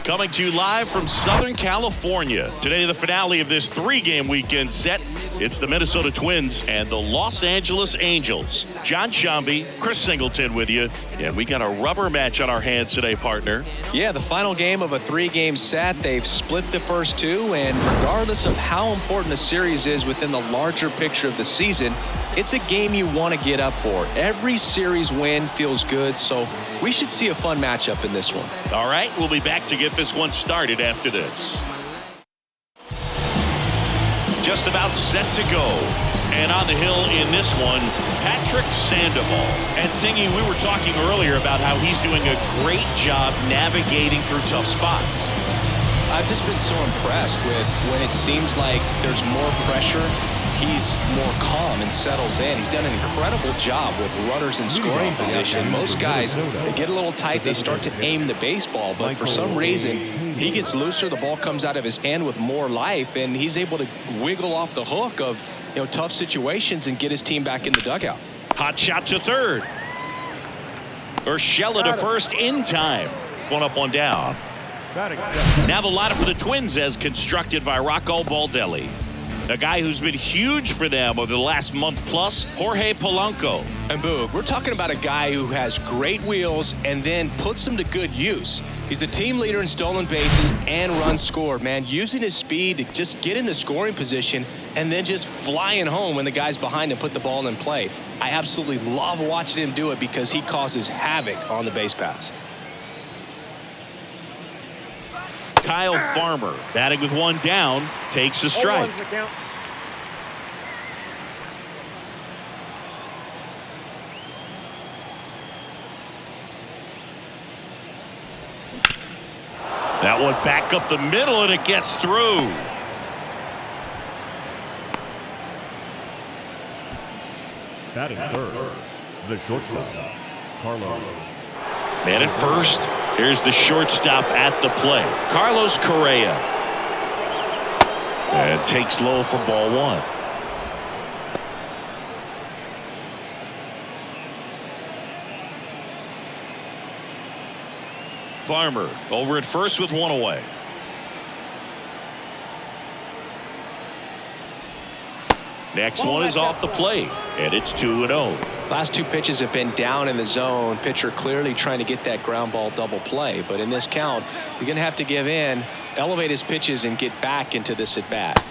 Coming to you live from Southern California. Today, the finale of this three-game weekend set. It's the Minnesota Twins and the Los Angeles Angels. John Shambi, Chris Singleton with you. And we got a rubber match on our hands today, partner. Yeah, the final game of a three-game set. They've split the first two, and regardless of how important a series is within the larger picture of the season, it's a game you want to get up for. Every series win feels good, so we should see a fun matchup in this one. All right, we'll be back to get this one started after this. Just about set to go. And on the hill in this one, Patrick Sandoval. And Singy, we were talking earlier about how he's doing a great job navigating through tough spots. I've just been so impressed with when it seems like there's more pressure, he's more calm and settles in. He's done an incredible job with runners in scoring position. Most guys, they get a little tight, they start to aim the baseball, but for some reason, he gets looser, the ball comes out of his hand with more life, and he's able to wiggle off the hook of tough situations and get his team back in the dugout. Hot shot to third. Urshela to first in time. One up, one down. Now the lineup for the Twins as constructed by Rocco Baldelli. A guy who's been huge for them over the last month plus, Jorge Polanco. And Boog, we're talking about a guy who has great wheels and then puts them to good use. He's the team leader in stolen bases and runs scored, man. Using his speed to just get into scoring position and then just flying home when the guys behind him put the ball in play. I absolutely love watching him do it because he causes havoc on the base paths. Kyle Farmer, batting with one down, takes a strike. That one back up the middle, and it gets through. Batting third, the shortstop, Carlos. Man at first. Here's the shortstop at the plate, Carlos Correa. And takes low for ball one. Farmer over at first with one away. Next one is off the plate, and it's 2-0. Last two pitches have been down in the zone. Pitcher clearly trying to get that ground ball double play. But in this count, he's going to have to give in, elevate his pitches, and get back into this at-bat.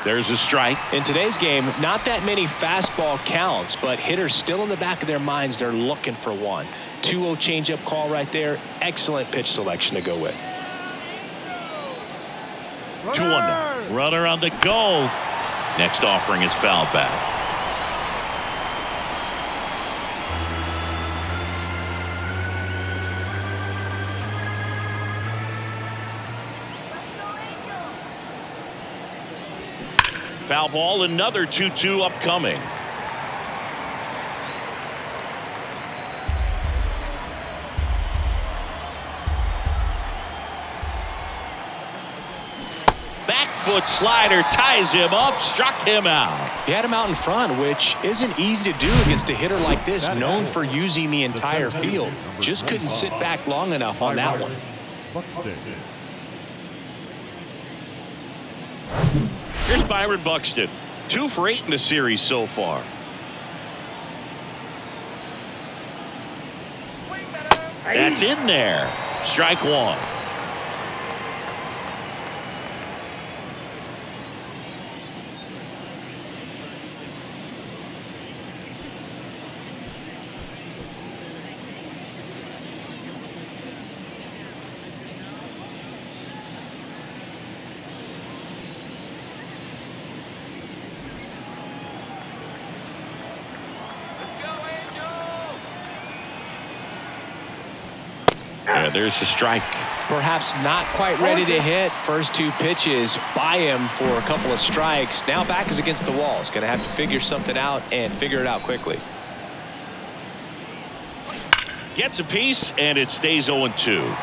There's a strike. In today's game, not that many fastball counts, but hitters still in the back of their minds, they're looking for one. 2-0 changeup call right there. Excellent pitch selection to go with. 2-1 now. Runner on the go. Next offering is foul back. Foul ball, another 2-2 upcoming. Back foot slider ties him up, struck him out. He had him out in front, which isn't easy to do against a hitter like this, known for using the entire field. Just couldn't sit back long enough on that one. Here's Byron Buxton. 2 for 8 in the series so far. That's in there. Strike one. Yeah, there's the strike. Perhaps not quite ready to hit. First two pitches by him for a couple of strikes. Now back is against the wall. He's going to have to figure something out and figure it out quickly. Gets a piece, and it stays 0-2.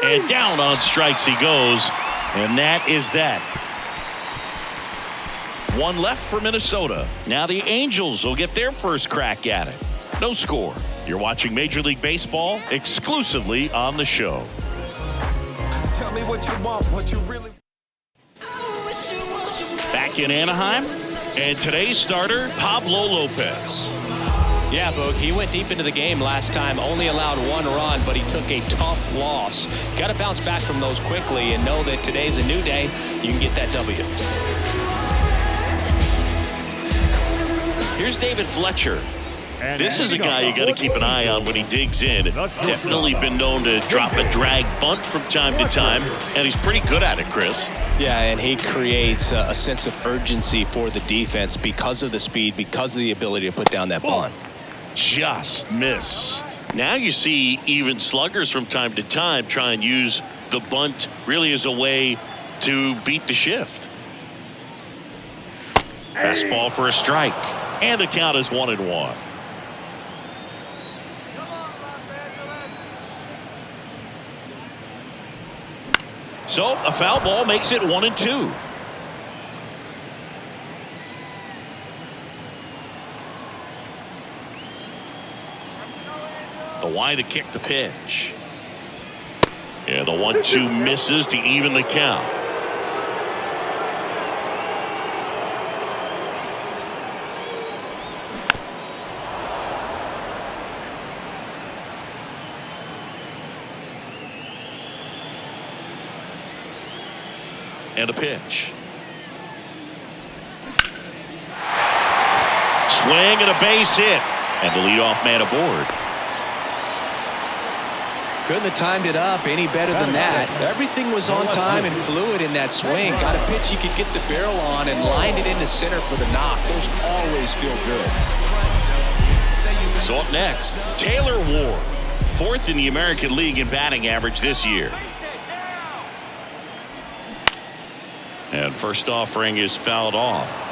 And down on strikes he goes. And that is that. One left for Minnesota. Now the Angels will get their first crack at it. No score. You're watching Major League Baseball exclusively on the show. Tell me what you want, what you really. Back in Anaheim, and today's starter, Pablo Lopez. Yeah, Boog, he went deep into the game last time, only allowed 1 run, but he took a tough loss. Got to bounce back from those quickly and know that today's a new day. You can get that W. Here's David Fletcher. This is a guy you got to keep an eye on when he digs in. Definitely been known to drop a drag bunt from time to time, and he's pretty good at it, Chris. Yeah, and he creates a sense of urgency for the defense because of the speed, because of the ability to put down that bunt. Just missed. Now you see even sluggers from time to time try and use the bunt really as a way to beat the shift. Fastball for a strike, and the count is 1-1. So a foul ball makes it 1-2. The wide to kick the pitch. Yeah, the 1-2 misses to even the count. And a pitch. Swing and a base hit. And the leadoff man aboard. Couldn't have timed it up any better than that. Everything was on time and fluid in that swing. Got a pitch he could get the barrel on and lined it into center for the knock. Those always feel good. So up next, Taylor Ward. 4th in the American League in batting average this year. And first offering is fouled off.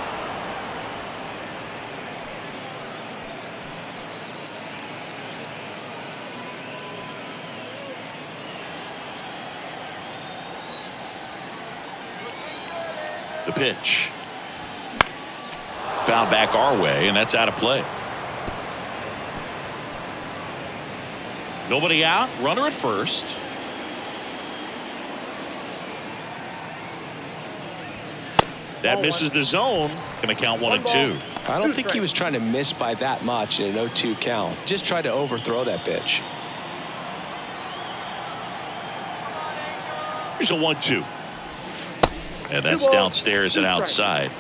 The pitch. Foul back our way, and that's out of play. Nobody out, runner at first. That misses the zone. Going to count 1-2. I don't think he was trying to miss by that much in an 0-2 count. Just tried to overthrow that pitch. Here's a 1-2. And that's downstairs and outside.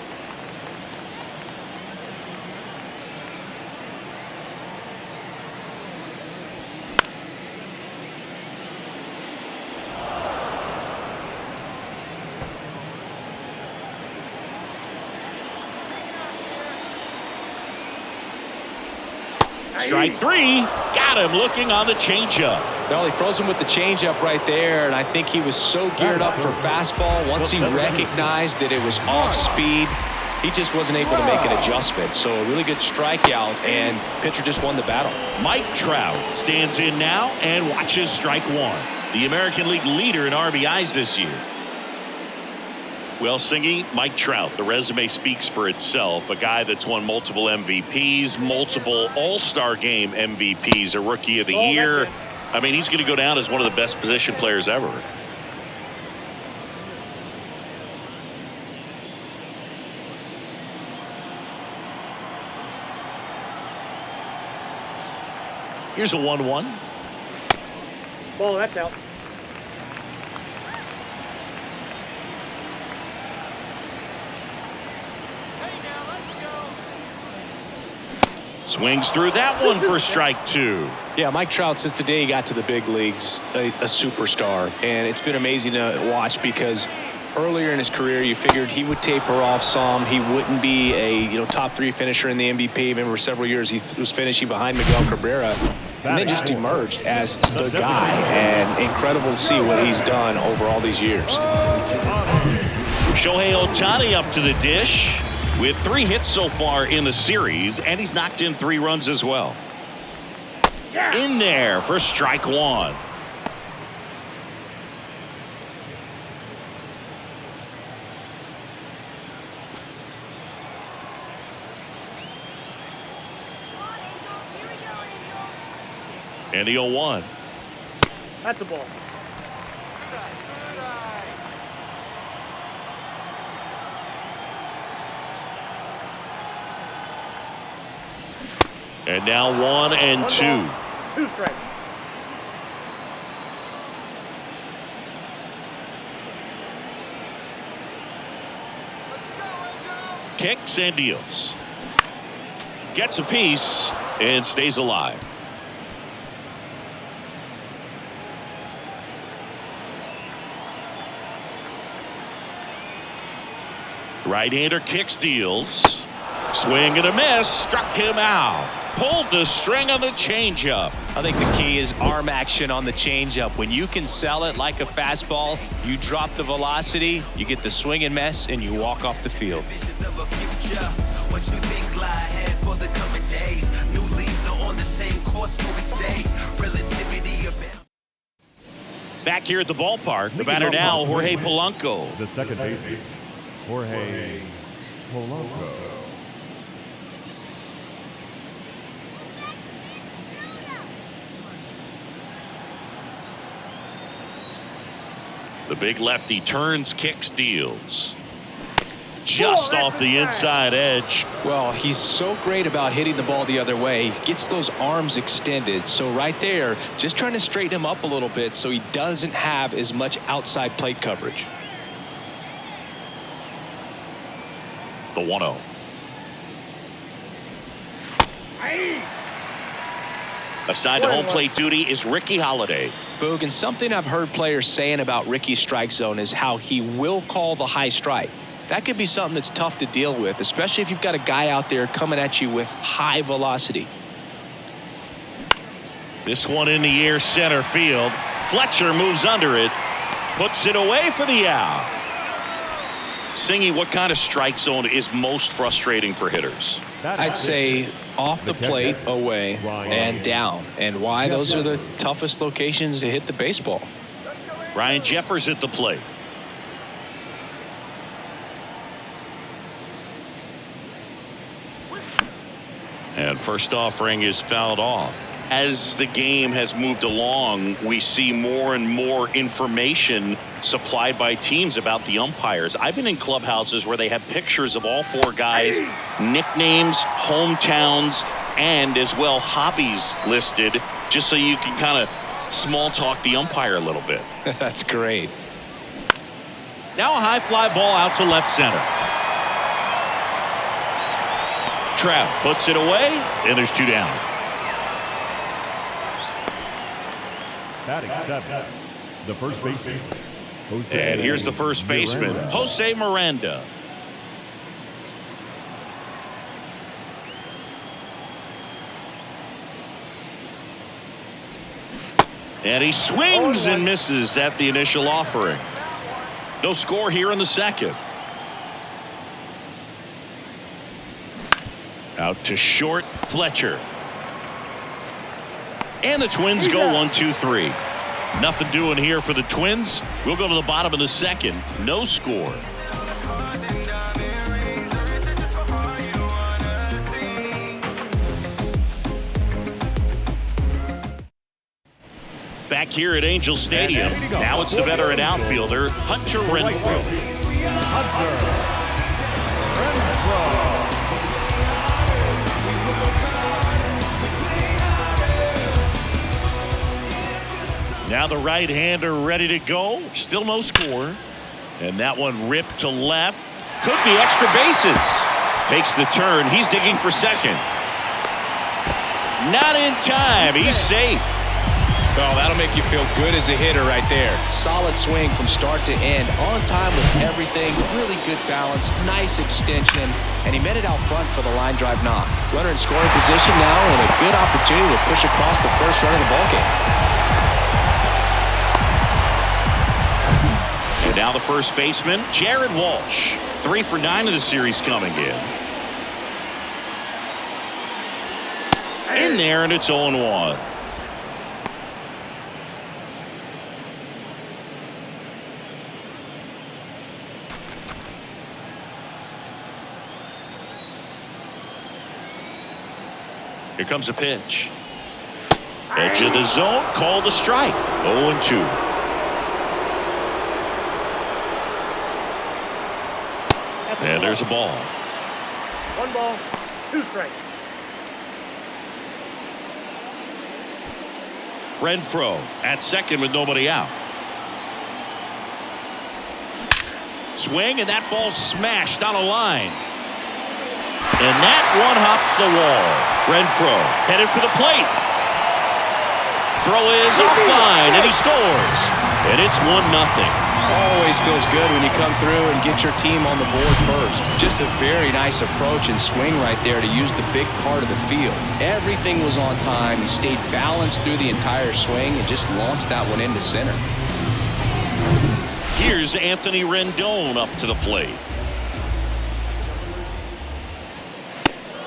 Strike 3. Got him looking on the changeup. Well, he froze him with the changeup right there, and I think he was so geared up for fastball. Once he recognized that it was off speed, he just wasn't able to make an adjustment. So a really good strikeout, and pitcher just won the battle. Mike Trout stands in now and watches strike 1. The American League leader in RBIs this year. Well, Singy, Mike Trout, the resume speaks for itself. A guy that's won multiple MVPs, multiple All-Star Game MVPs, a Rookie of the Year. I mean, he's going to go down as one of the best position players ever. Here's a 1-1. Ball, that's out. Swings through that one for strike 2. Yeah, Mike Trout, since the day he got to the big leagues, a superstar. And it's been amazing to watch because earlier in his career, you figured he would taper off some. He wouldn't be a top 3 finisher in the MVP. Remember, several years he was finishing behind Miguel Cabrera. And then just emerged as the guy. And incredible to see what he's done over all these years. Shohei Ohtani up to the dish with 3 hits so far in the series, and he's knocked in 3 runs as well. In there for strike 1. And the 0-1. That's a ball. And now 1 and 2. 2 strikes. Kicks and deals. Gets a piece and stays alive. Right-hander kicks, deals. Swing and a miss. Struck him out. Pulled the string on the changeup. I think the key is arm action on the changeup. When you can sell it like a fastball, you drop the velocity, you get the swing and miss, and you walk off the field. Back here at the ballpark, the batter now, Jorge Polanco. The second baseman, Jorge Polanco. The big lefty turns, kicks, deals. Just off the inside edge. Well, he's so great about hitting the ball the other way. He gets those arms extended. So right there, just trying to straighten him up a little bit so he doesn't have as much outside plate coverage. The 1-0. Assigned to home plate duty is Ricky Holiday. Boog, and something I've heard players saying about Ricky's strike zone is how he will call the high strike. That could be something that's tough to deal with, especially if you've got a guy out there coming at you with high velocity. This one in the air, center field. Fletcher moves under it, puts it away for the out. Singy, what kind of strike zone is most frustrating for hitters? I'd say off the plate, away, and down. And why? Those are the toughest locations to hit the baseball. Ryan Jeffers at the plate. And first offering is fouled off. As the game has moved along, we see more and more information supplied by teams about the umpires. I've been in clubhouses where they have pictures of all 4 guys, nicknames, hometowns, and as well hobbies listed, just so you can kind of small talk the umpire a little bit. That's great. Now a high fly ball out to left center. Trapp puts it away, and there's 2 down. Batting 7, the first baseman, Jose. And here's the first baseman, Miranda. Jose Miranda. And he swings and misses at the initial offering. No score here in the second. Out to short, Fletcher. And the Twins go 1-2-3. Nothing doing here for the Twins. We'll go to the bottom of the second. No score. Back here at Angel Stadium. Now it's the veteran outfielder, Hunter Renfroe. Now the right-hander ready to go. Still no score. And that one ripped to left. Could be extra bases. Takes the turn. He's digging for second. Not in time. He's safe. Oh, that'll make you feel good as a hitter right there. Solid swing from start to end. On time with everything. Really good balance. Nice extension. And he met it out front for the line drive knock. Runner in scoring position now and a good opportunity to push across the first run of the ballgame. And now the first baseman, Jared Walsh. 3 for 9 of the series coming in. In there, and it's 0-1. Here comes a pitch. Edge of the zone, called a strike. 0-2. And there's a ball. 1 ball, 2 strikes. Renfroe at second with nobody out. Swing, and that ball smashed on a line. And that one hops the wall. Renfroe headed for the plate. Throw is offline, and he scores. And it's 1-0. Always feels good when you come through and get your team on the board first. Just a very nice approach and swing right there to use the big part of the field. Everything was on time. He stayed balanced through the entire swing and just launched that one into center. Here's Anthony Rendon up to the plate.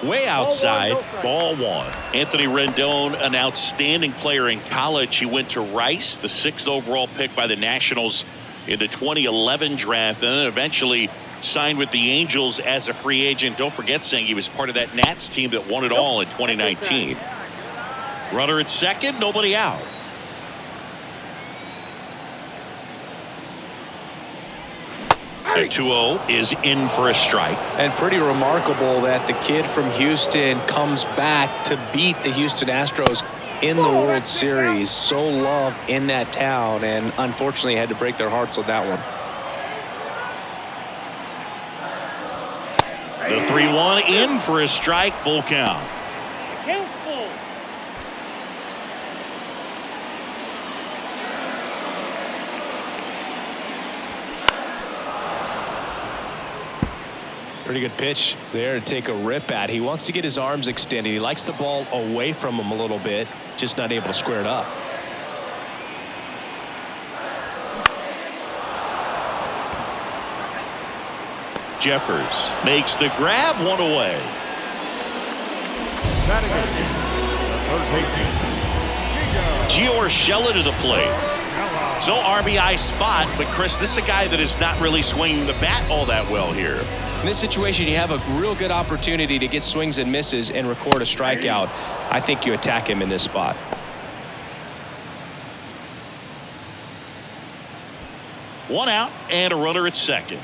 Way outside, ball 1. Anthony Rendon, an outstanding player in college. He went to Rice, the 6th overall pick by the Nationals in the 2011 draft, and then eventually signed with the Angels as a free agent. Don't forget, saying he was part of that Nats team that won it all in 2019. Runner at second, nobody out. And 2-0 is in for a strike. And pretty remarkable that the kid from Houston comes back to beat the Houston Astros in the World Series. So loved in that town, and unfortunately had to break their hearts on that one. The 3-1 in for a strike, full count. Count full. Pretty good pitch there to take a rip at. He wants to get his arms extended. He likes the ball away from him a little bit, just not able to square it up. Jeffers makes the grab, 1 away. Giorgella to the plate. So RBI spot, but Chris, this is a guy that is not really swinging the bat all that well here. In this situation, you have a real good opportunity to get swings and misses and record a strikeout. I think you attack him in this spot. One out and a runner at second.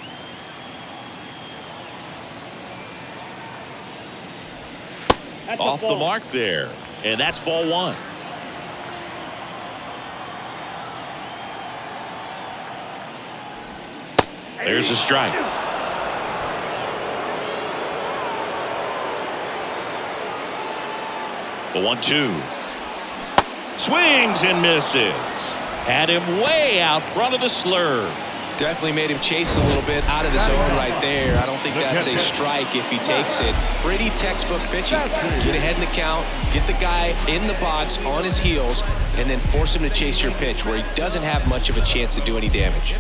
Off the mark there, and that's ball 1. There's a strike. The 1-2. Swings and misses. Had him way out front of the slurve. Definitely made him chase a little bit out of the zone right there. I don't think that's a strike if he takes it. Pretty textbook pitching. Get ahead in the count, get the guy in the box on his heels, and then force him to chase your pitch where he doesn't have much of a chance to do any damage.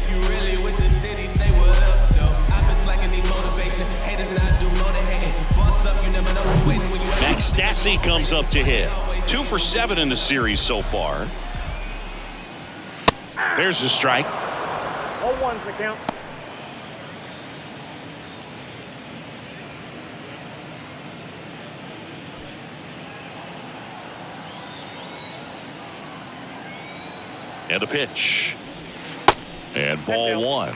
Max Stassi comes up to hit. 2 for 7 in the series so far. There's a strike. All 1's the count. And a pitch. And ball 1.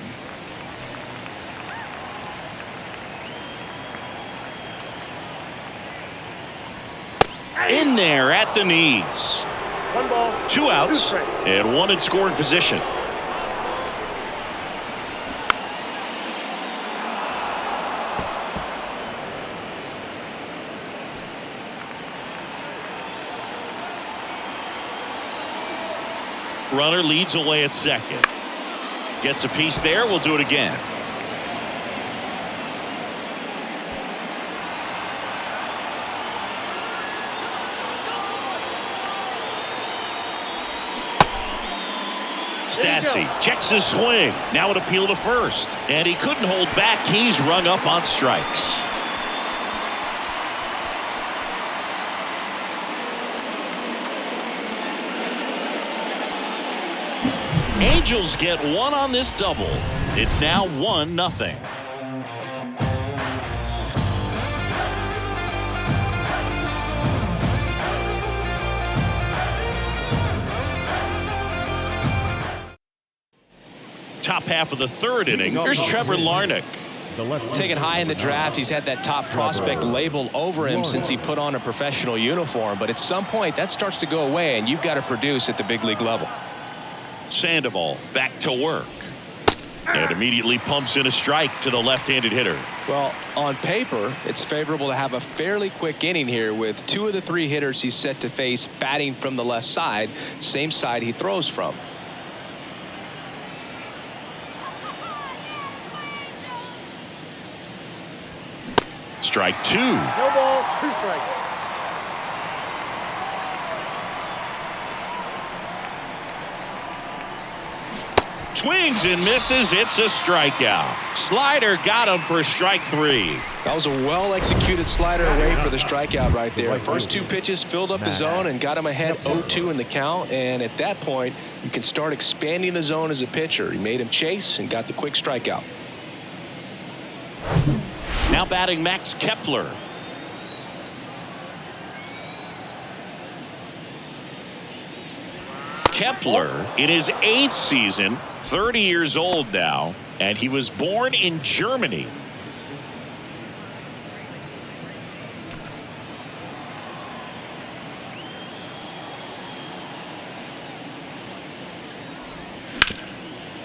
In there at the knees. 1 ball. 2 outs and 1 in scoring position. Runner leads away at second. Gets a piece there. We'll do it again. Stassi checks his swing. Now an appeal to first. And he couldn't hold back. He's rung up on strikes. Angels get 1 on this double. It's now 1-0. half of the third inning. Here's Trevor Larnach. Taken high in the draft, he's had that top prospect label over him since he put on a professional uniform. But at some point, that starts to go away, and you've got to produce at the big league level. Sandoval back to work. And immediately pumps in a strike to the left-handed hitter. Well, on paper, it's favorable to have a fairly quick inning here with 2 of the 3 hitters he's set to face batting from the left side, same side he throws from. Strike 2. No ball, 2 strikes. Swings and misses. It's a strikeout. Slider got him for strike 3. That was a well-executed slider away for the strikeout right there. First 2 pitches filled up the zone and got him ahead 0-2 in the count. And at that point, you can start expanding the zone as a pitcher. He made him chase and got the quick strikeout. Now batting Max Kepler. Kepler in his 8th season, 30 years old now, and he was born in Germany.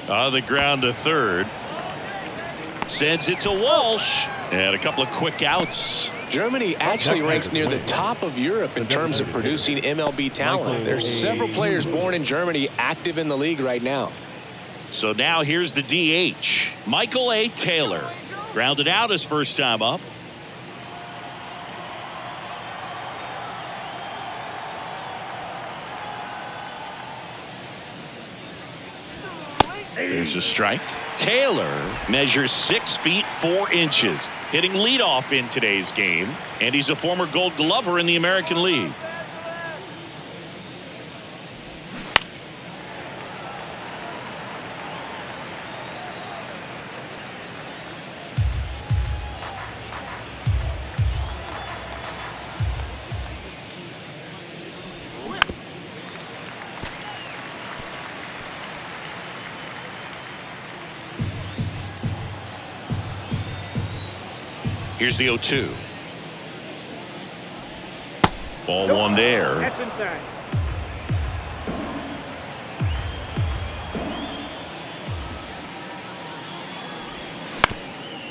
On the ground to third. Sends it to Walsh. And a couple of quick outs. Germany actually ranks near the top of Europe in terms of producing MLB talent. There's several players born in Germany active in the league right now. So now here's the DH. Michael A. Taylor. Grounded out his first time up. There's a strike. Taylor measures 6 feet 4 inches, hitting leadoff in today's game, and he's a former Gold Glover in the American League. Here's the 0-2. Ball 1 there. That's inside.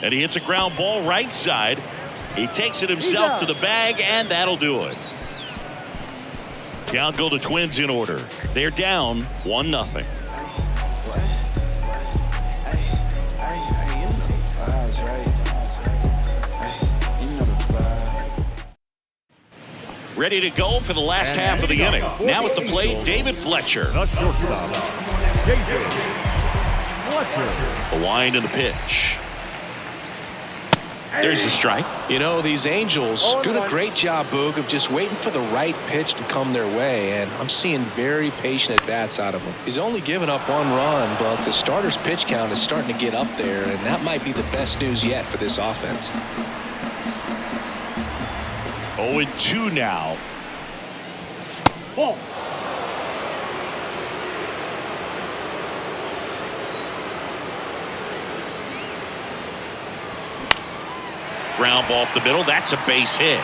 And he hits a ground ball right side. He takes it himself to the bag, and that'll do it. Down go the Twins in order. They're down 1-0. Ready to go for the last half of the inning. Now at the plate, David Fletcher. The shortstop, David Fletcher. A wind in the pitch. There's the strike. You know, these Angels doing a great job, Boog, of just waiting for the right pitch to come their way, and I'm seeing very patient at-bats out of him. He's only given up 1 run, but the starter's pitch count is starting to get up there, and that might be the best news yet for this offense. 0-2 now. Ball. Ground ball up the middle. That's a base hit.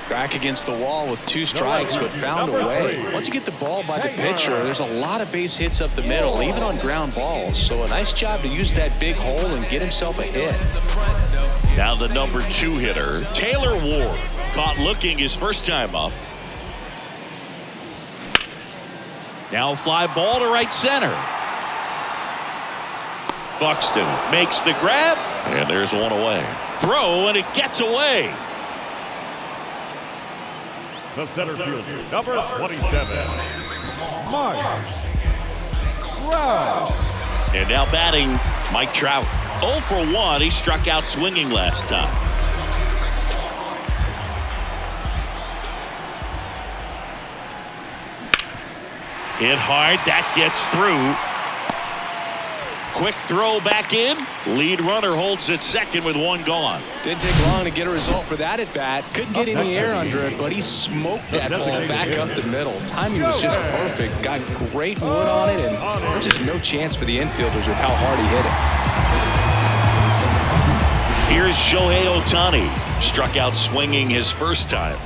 Back against the wall with 2 strikes, but found a way. Once you get the ball by the pitcher, there's a lot of base hits up the middle, even on ground balls. So a nice job to use that big hole and get himself a hit. Now the number 2 hitter, Taylor Ward, caught looking his first time up. Now a fly ball to right center. Buxton makes the grab, and there's one away. Throw, and it gets away. The center fielder, number 27, Mike Trout. And now batting, Mike Trout. 0 for 1. He struck out swinging last time. Hit hard. That gets through. quick throw back in. Lead runner holds at second with one gone. Didn't take long to get a result for that at bat. Couldn't get any air under it, but he smoked that ball back up the middle. Timing was just perfect. Got great wood on it, and there's just no chance for the infielders with how hard he hit it. Here's Shohei Ohtani. Struck out swinging his first time.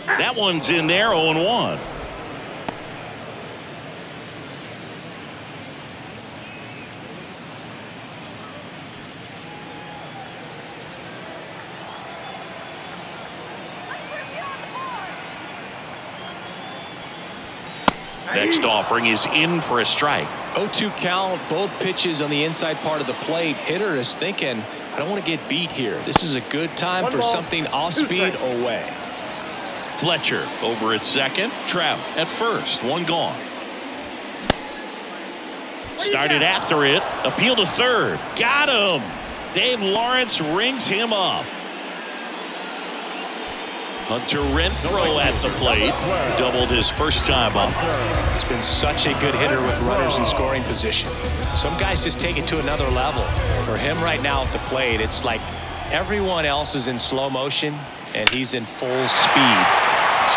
That one's in there, 0-1. Next offering is in for a strike. 0-2 count, both pitches on the inside part of the plate. Hitter is thinking, I don't want to get beat here. This is a good time for something off speed away. Fletcher over at second. Trout at first. One gone. Started after it. Appeal to third. Got him. Dave Lawrence rings him up. Hunter Renfroe at the plate. Doubled his first time up. He's been such a good hitter with runners in scoring position. Some guys just take it to another level. For him right now at the plate, it's like everyone else is in slow motion and he's in full speed.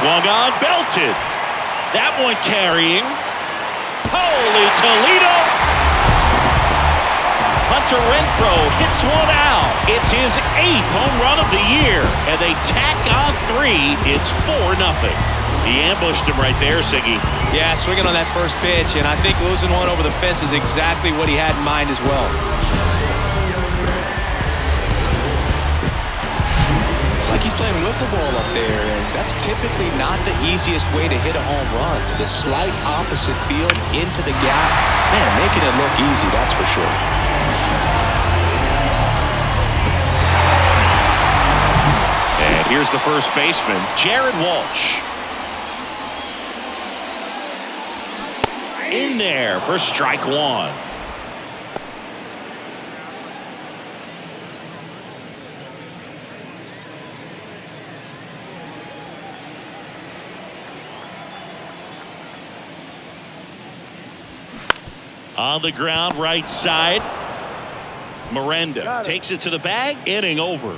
Swung on, belted. That one carrying. Holy Toledo! Hunter Renfroe hits one out. It's his 8th home run of the year, and they tack on 3. It's 4-0. He ambushed him right there, Siggy. Yeah, swinging on that first pitch, and I think losing one over the fence is exactly what he had in mind as well. It's like he's playing wiffle ball up there, and that's typically not the easiest way to hit a home run. To the slight opposite field, into the gap. Man, making it look easy, that's for sure. And here's the first baseman, Jared Walsh. In there for strike one. On the ground, right side. Miranda takes it to the bag. Inning over.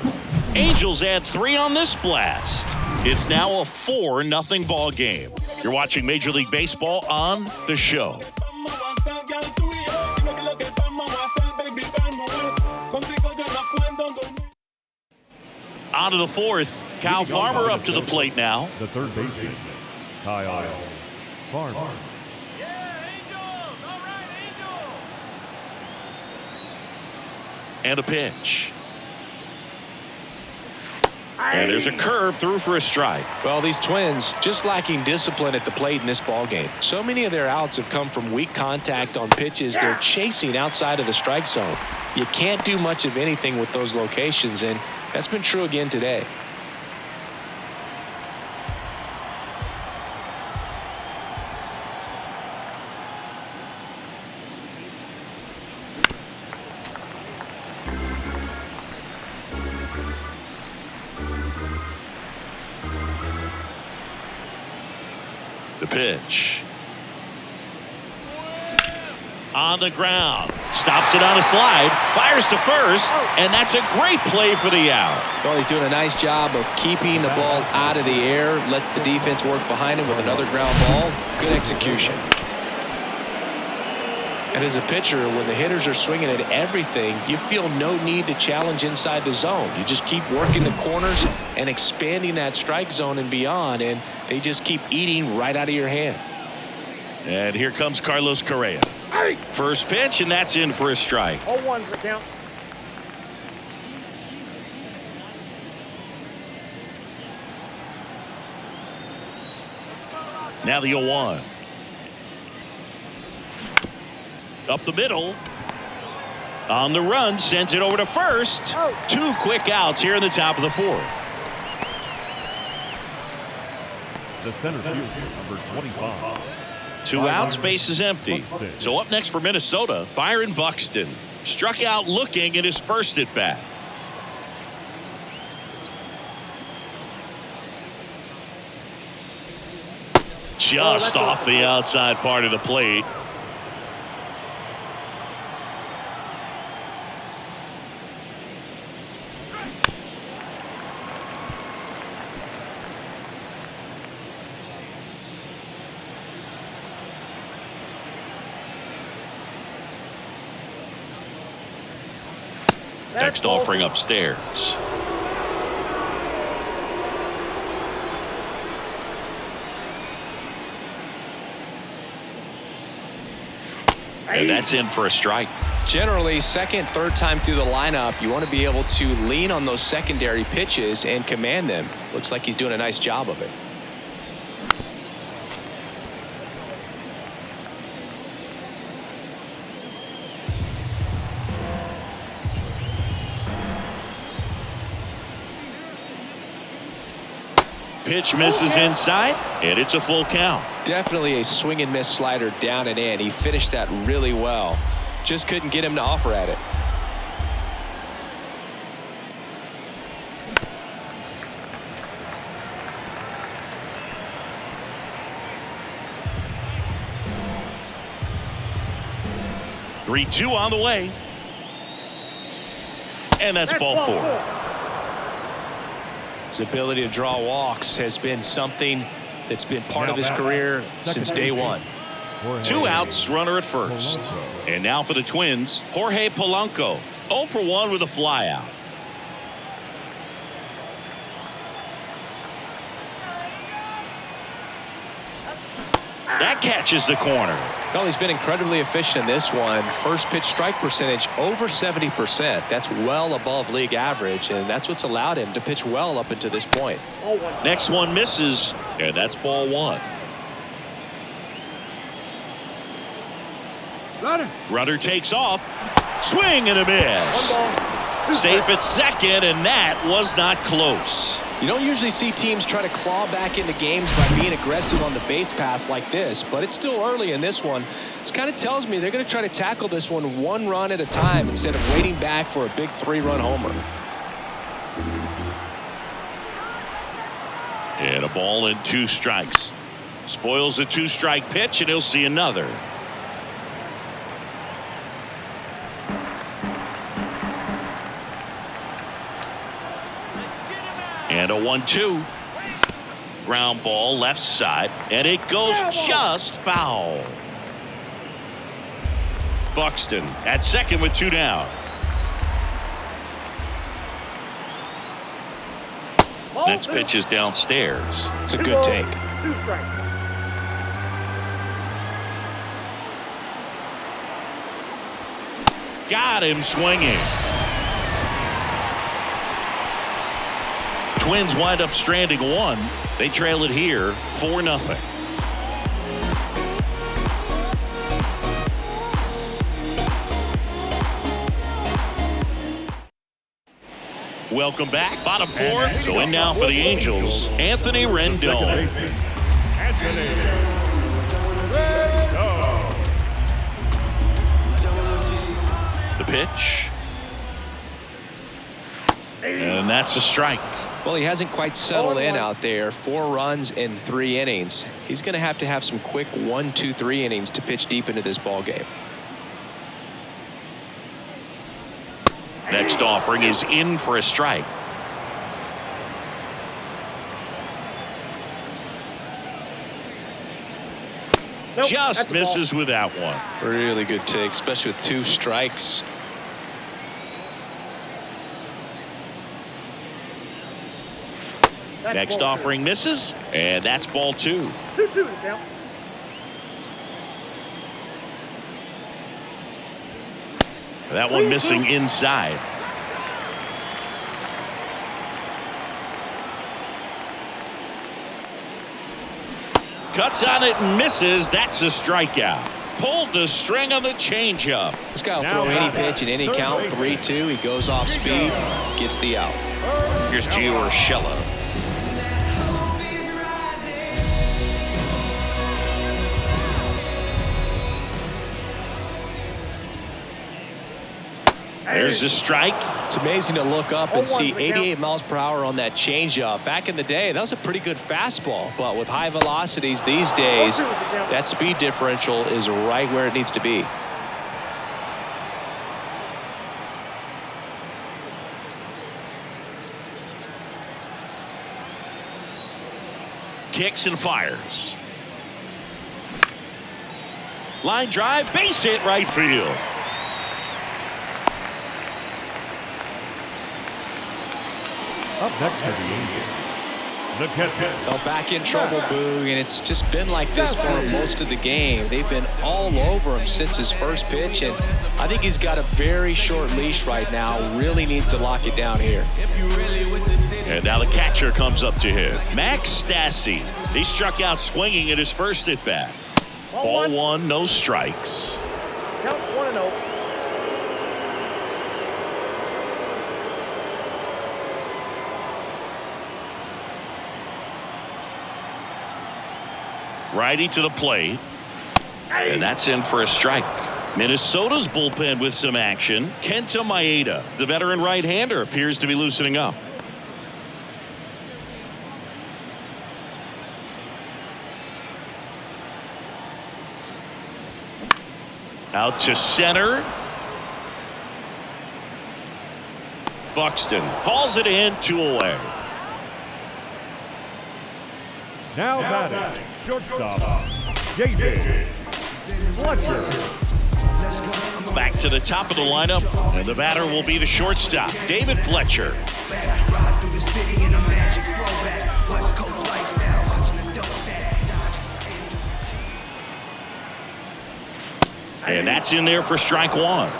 Angels add 3 on this blast. It's now a 4-0 ball game. You're watching Major League Baseball on The Show. On to the 4th. Kyle Farmer up to the plate now. The third baseman, Kyle Farmer. And a pitch. And there's a curve through for a strike. Well, these Twins just lacking discipline at the plate in this ball game. So many of their outs have come from weak contact on pitches they're chasing outside of the strike zone. You can't do much of anything with those locations, and that's been true again today. The pitch. On the ground. Stops it on a slide. Fires to first. And that's a great play for the out. Well, he's doing a nice job of keeping the ball out of the air. Lets the defense work behind him with another ground ball. Good execution. And as a pitcher, when the hitters are swinging at everything, you feel no need to challenge inside the zone. You just keep working the corners and expanding that strike zone and beyond, and they just keep eating right out of your hand. And here comes Carlos Correa. First pitch, and that's in for a strike. 0-1 for count. Now the 0-1. Up the middle. On the run, sends it over to first. 2 quick outs here in the top of the 4th. The center fielder, number 25. 2 outs, base is empty. So up next for Minnesota, Byron Buxton. Struck out looking at his first at bat. just off the outside part of the plate. Next offering upstairs. And that's in for a strike. Generally, second, third time through the lineup, you want to be able to lean on those secondary pitches and command them. Looks like he's doing a nice job of it. Pitch misses inside, and it's a full count. Definitely a swing and miss slider down and in. He finished that really well. Just couldn't get him to offer at it. Three-two on the way. And that's ball four. His ability to draw walks has been something that's been part of his career since day one. 2 outs, runner at first. And now for the Twins, Jorge Polanco. 0 for 1 with a flyout. That catches the corner. Well, he's been incredibly efficient in this one. First pitch strike percentage over 70%. That's well above league average, and that's what's allowed him to pitch well up until this point. Next one misses, and that's ball one. Runner takes off. Swing and a miss. Safe at second, and that was not close. You don't usually see teams try to claw back into games by being aggressive on the base pass like this, but it's still early in this one. This kind of tells me they're going to try to tackle this one run at a time instead of waiting back for a big 3-run homer. And a ball and 2 strikes. Spoils the 2-strike pitch, and he'll see another. And a 1-2. Ground ball left side, and it goes just foul. Buxton at second with 2 down. Next pitch is downstairs. It's a good take. 2 strikes. Got him swinging. Twins wind up stranding 1. They trail it here 4-0. Welcome back. Bottom 4. So in now for the Angels, Anthony Rendon. The pitch. And that's a strike. Well, he hasn't quite settled in out there. 4 runs in 3 innings. He's going to have some quick 1, 2, 3 innings to pitch deep into this ball game. Next offering is in for a strike. Just misses with that one. Really good take, especially with 2 strikes. Next offering misses, and that's ball 2. 2-2 now. That one missing inside. Cuts on it and misses. That's a strikeout. Pulled the string on the changeup. This guy will throw any pitch in any count. 3-2. He goes off speed, gets the out. Here's Gio Urshela. There's the strike. It's amazing to look up and see 88 miles per hour on that changeup. Back in the day, that was a pretty good fastball. But with high velocities these days, that speed differential is right where it needs to be. Kicks and fires. Line drive, base hit, right field. Up next for the Angels, the catcher. Well, back in trouble, Boog, and it's just been like this for him most of the game. They've been all over him since his first pitch, and I think he's got a very short leash right now. Really needs to lock it down here. And now the catcher comes up to him. Max Stassi. He struck out swinging at his first at bat. Ball one, no strikes. Count 1-0. Righty to the plate. And that's in for a strike. Minnesota's bullpen with some action. Kenta Maeda, the veteran right-hander, appears to be loosening up. Out to center. Buxton hauls it in, 2 away. Now batting, shortstop, David Fletcher. Back to the top of the lineup, and the batter will be the shortstop, David Fletcher. And that's in there for strike one.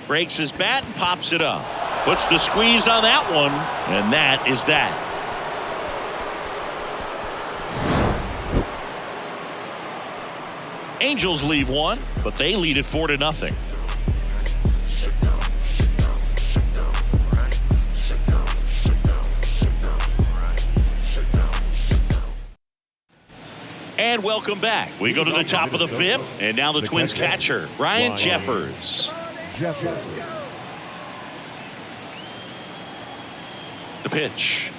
Breaks his bat and pops it up. Puts the squeeze on that one, and that is that. Angels leave one, but they lead it 4-0. And welcome back. We go to the top of the 5th, and now the Twins catcher, Ryan Jeffers. The pitch.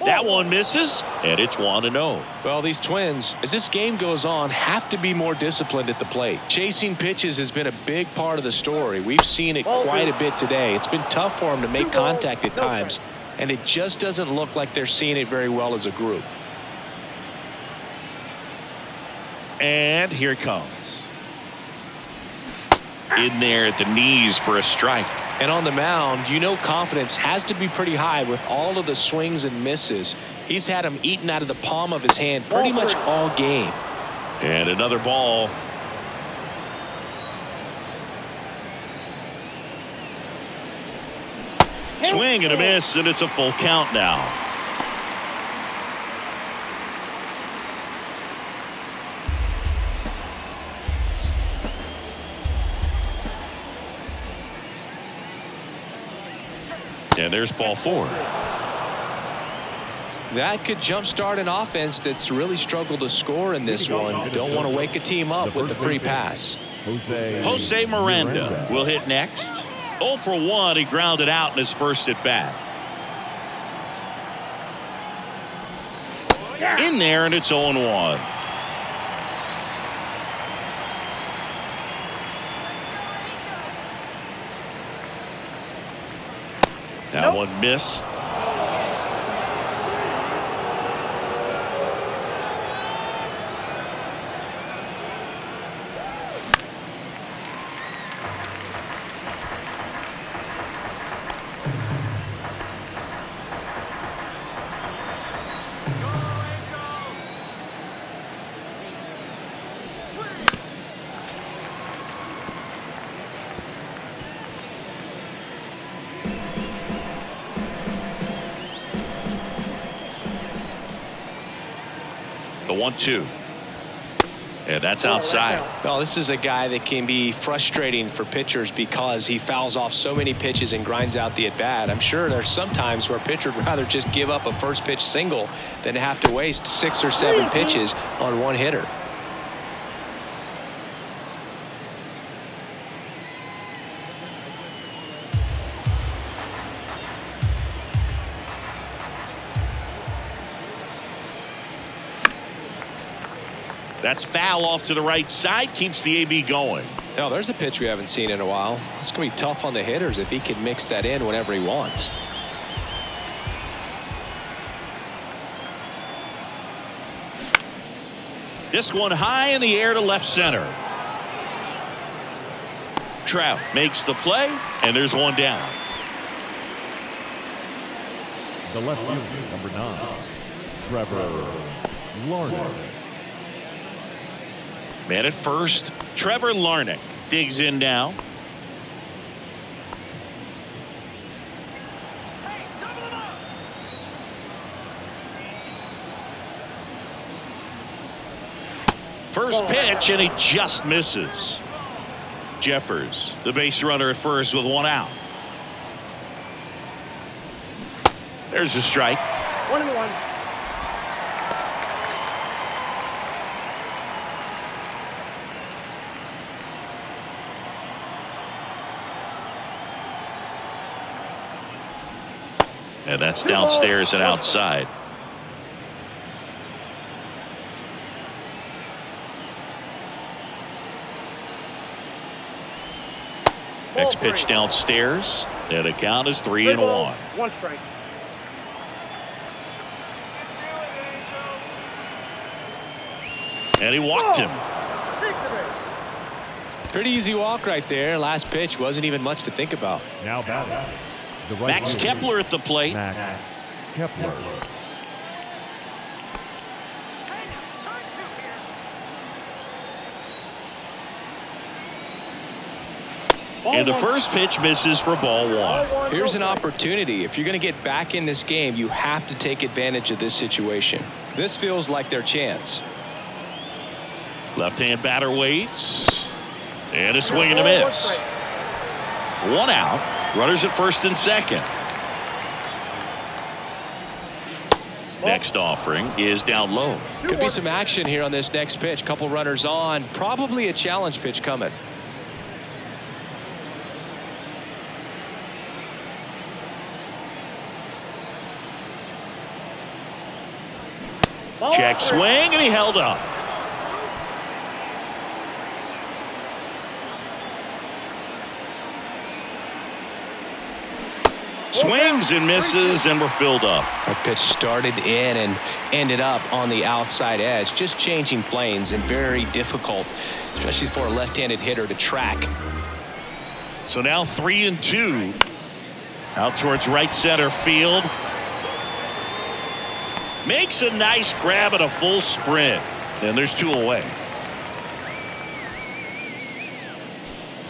That one misses, and it's 1-0. Well, these Twins, as this game goes on, have to be more disciplined at the plate. Chasing pitches has been a big part of the story. We've seen it quite a bit today. It's been tough for them to make contact at times, and it just doesn't look like they're seeing it very well as a group. And here it comes. In there at the knees for a strike. And on the mound, you know confidence has to be pretty high with all of the swings and misses. He's had them eaten out of the palm of his hand pretty much all game. And another ball. Swing and a miss, and it's a full count now. And there's ball 4. That could jumpstart an offense that's really struggled to score in this one. Don't want to wake a team up with the free pass. Jose Miranda will hit next. 0 for 1. He grounded out in his first at bat. In there, and it's 0-1. That one missed. The 1-2. And that's outside. Well, this is a guy that can be frustrating for pitchers because he fouls off so many pitches and grinds out the at-bat. I'm sure there's some times where a pitcher would rather just give up a first pitch single than have to waste 6 or 7 pitches on one hitter. That's foul off to the right side. Keeps the AB going. Now, there's a pitch we haven't seen in a while. It's going to be tough on the hitters if he can mix that in whenever he wants. This one high in the air to left center. Trout makes the play, and there's one down. The left fielder, number 9, Trevor Larnach. Man at first, Trevor Larnach digs in now. First pitch, and he just misses. Jeffers, the base runner at first with one out. There's a strike. 1-1. And that's downstairs and outside. Next pitch downstairs. And the count is 3-1. 1 strike. And he walked him. Pretty easy walk right there. Last pitch wasn't even much to think about. Now batting, the right Max fielder, Kepler at the plate. Max Kepler. And the first pitch misses for ball 1. Here's an opportunity. If you're going to get back in this game, you have to take advantage of this situation. This feels like their chance. Left-hand batter waits. And a swing and a miss. 1 out. Runners at first and second. Next offering is down low. Could be some action here on this next pitch. Couple runners on. Probably a challenge pitch coming. Check swing, and he held up. Swings and misses, and we're filled up. That pitch started in and ended up on the outside edge. Just changing planes and very difficult, especially for a left-handed hitter to track. So now 3-2. Out towards right center field. Makes a nice grab at a full sprint. And there's 2 away.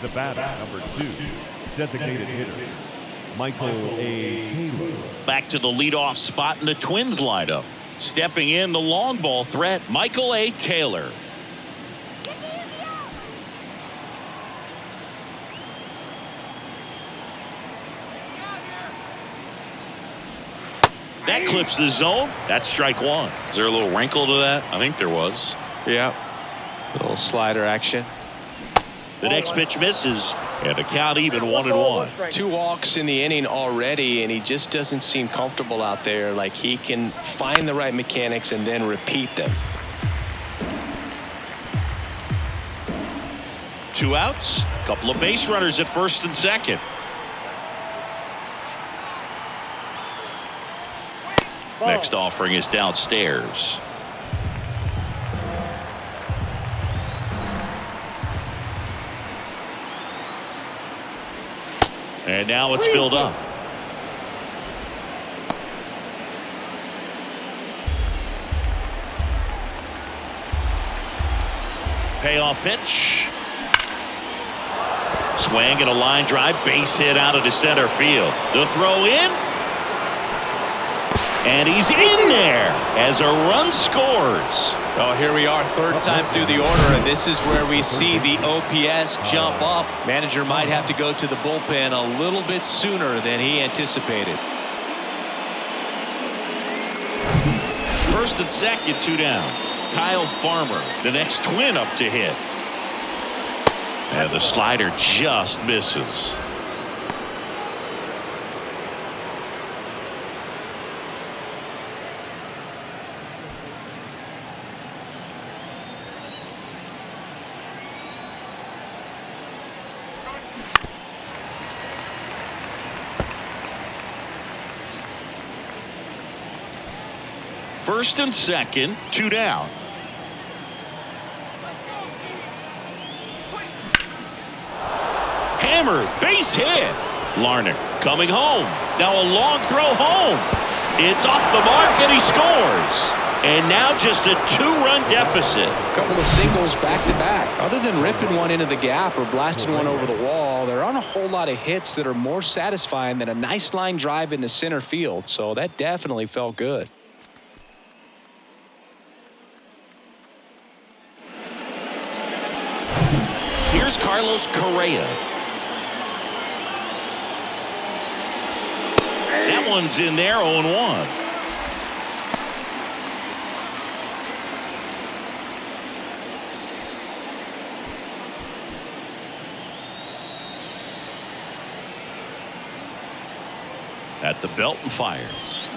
The batter, number 2, designated hitter, Michael A. Taylor. Back to the leadoff spot in the Twins lineup. Stepping in the long ball threat, Michael A. Taylor. That clips the zone. That's strike 1. Is there a little wrinkle to that? I think there was. Yeah. A little slider action. The next pitch misses, and the count even 1-1. 2 walks in the inning already, and he just doesn't seem comfortable out there. Like he can find the right mechanics and then repeat them. 2 outs. Couple of base runners at first and second. Next offering is downstairs. And now it's filled up. Payoff pitch. Swing and a line drive, base hit out of the center field. The throw in. And he's in there as a run scores. Oh, here we are, third time through the order, and this is where we see the OPS jump up. Manager might have to go to the bullpen a little bit sooner than he anticipated. First and second, 2 down. Kyle Farmer, the next Twin up to hit. And the slider just misses. First and second, 2 down. Hammered, base hit. Larnach coming home. Now a long throw home. It's off the mark and he scores. And now just a 2-run deficit. A couple of singles back to back. Other than ripping one into the gap or blasting one over the wall, there aren't a whole lot of hits that are more satisfying than a nice line drive into center field. So that definitely felt good. Here's Carlos Correa. That one's in there, 0-1. At the belt and fires.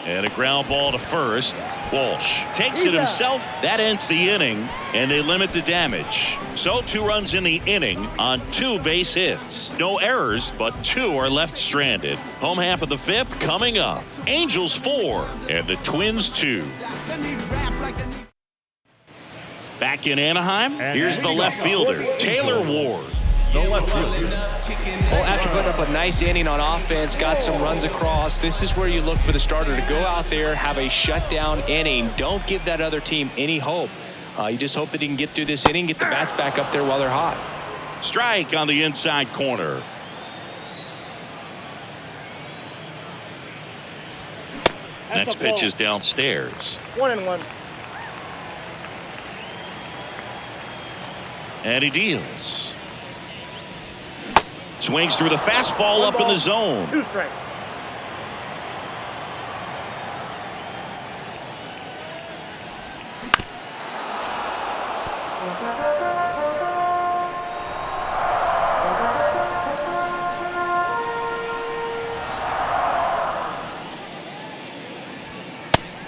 And a ground ball to first. Walsh takes it himself. That ends the inning, and they limit the damage. So 2 runs in the inning on 2 base hits. No errors, but 2 are left stranded. Home half of the 5th coming up. Angels 4 and the Twins 2. Back in Anaheim, here's the left fielder, Taylor Ward. Well, after putting up a nice inning on offense, got some runs across, this is where you look for the starter to go out there, have a shutdown inning. Don't give that other team any hope. You just hope that he can get through this inning, get the bats back up there while they're hot. Strike on the inside corner. Next pitch is downstairs. 1-1. And he deals. Swings through the fastball up in the zone. 2 strikes.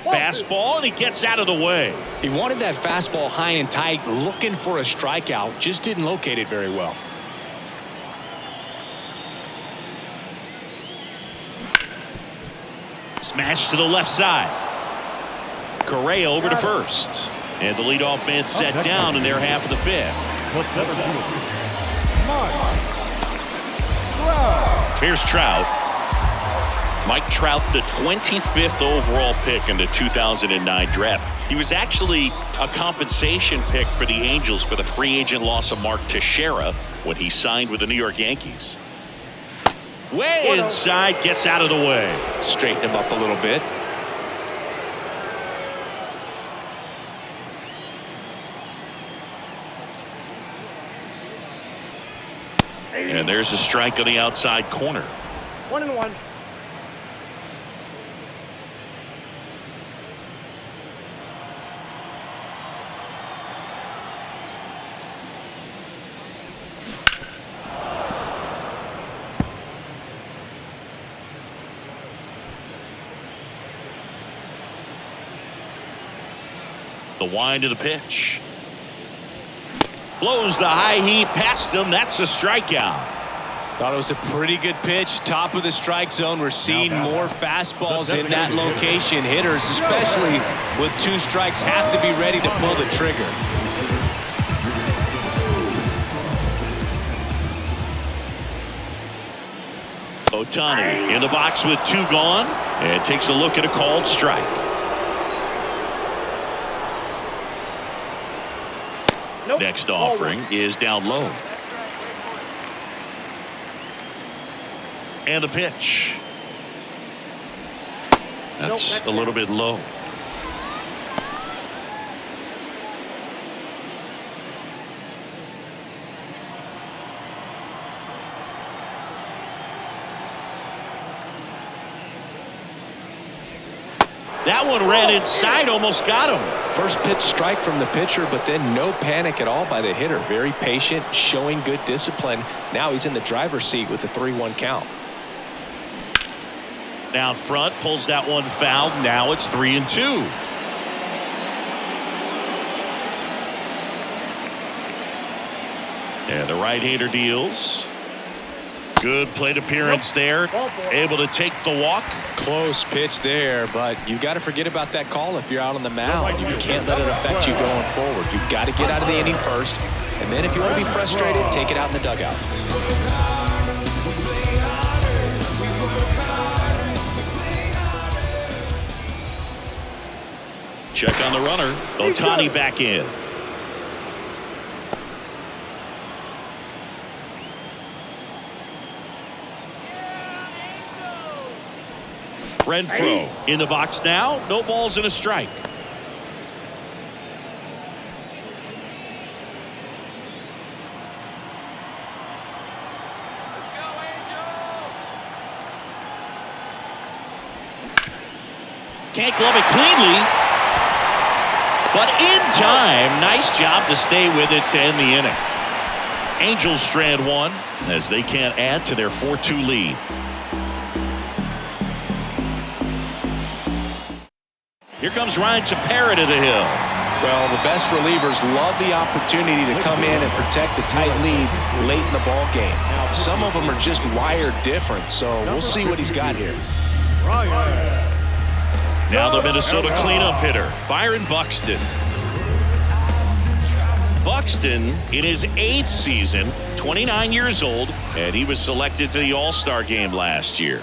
Fastball, and he gets out of the way. He wanted that fastball high and tight, looking for a strikeout, just didn't locate it very well. Smash to the left side. Correa over to first. And the leadoff man set down in their half of the 5th. Here's Trout. Mike Trout, the 25th overall pick in the 2009 draft. He was actually a compensation pick for the Angels for the free agent loss of Mark Teixeira when he signed with the New York Yankees. Way inside, gets out of the way. Straighten him up a little bit. And there's a strike on the outside corner. 1-1. The wind of the pitch. Blows the high heat past him. That's a strikeout. Thought it was a pretty good pitch. Top of the strike zone. We're seeing more fastballs in that location. Hitters, especially with 2 strikes, have to be ready to pull the trigger. Ohtani in the box with 2 gone and takes a look at a called strike. Next offering is down low. And the pitch. That's a little bit low. That one ran inside, almost got him. First pitch strike from the pitcher, but then no panic at all by the hitter. Very patient, showing good discipline. Now he's in the driver's seat with the 3-1 count. Down front, pulls that one foul. Now it's 3-2. And the right-hander deals. Good plate appearance there. Able to take the walk. Close pitch there, but you got to forget about that call if you're out on the mound. You can't let it affect you going forward. You've got to get out of the inning first, and then if you want to be frustrated, take it out in the dugout. Check on the runner. Ohtani back in. Renfroe in the box now. No balls and a strike. Can't glove it cleanly, but in time. Nice job to stay with it to end the inning. Angels strand one as they can't add to their 4-2 lead. Here comes Ryan Tepera to the hill. Well, the best relievers love the opportunity to come in and protect the tight lead late in the ball game. Some of them are just wired different, so we'll see what he's got here. Now the Minnesota cleanup hitter, Byron Buxton. Buxton in his 8th season, 29 years old, and he was selected to the All-Star game last year.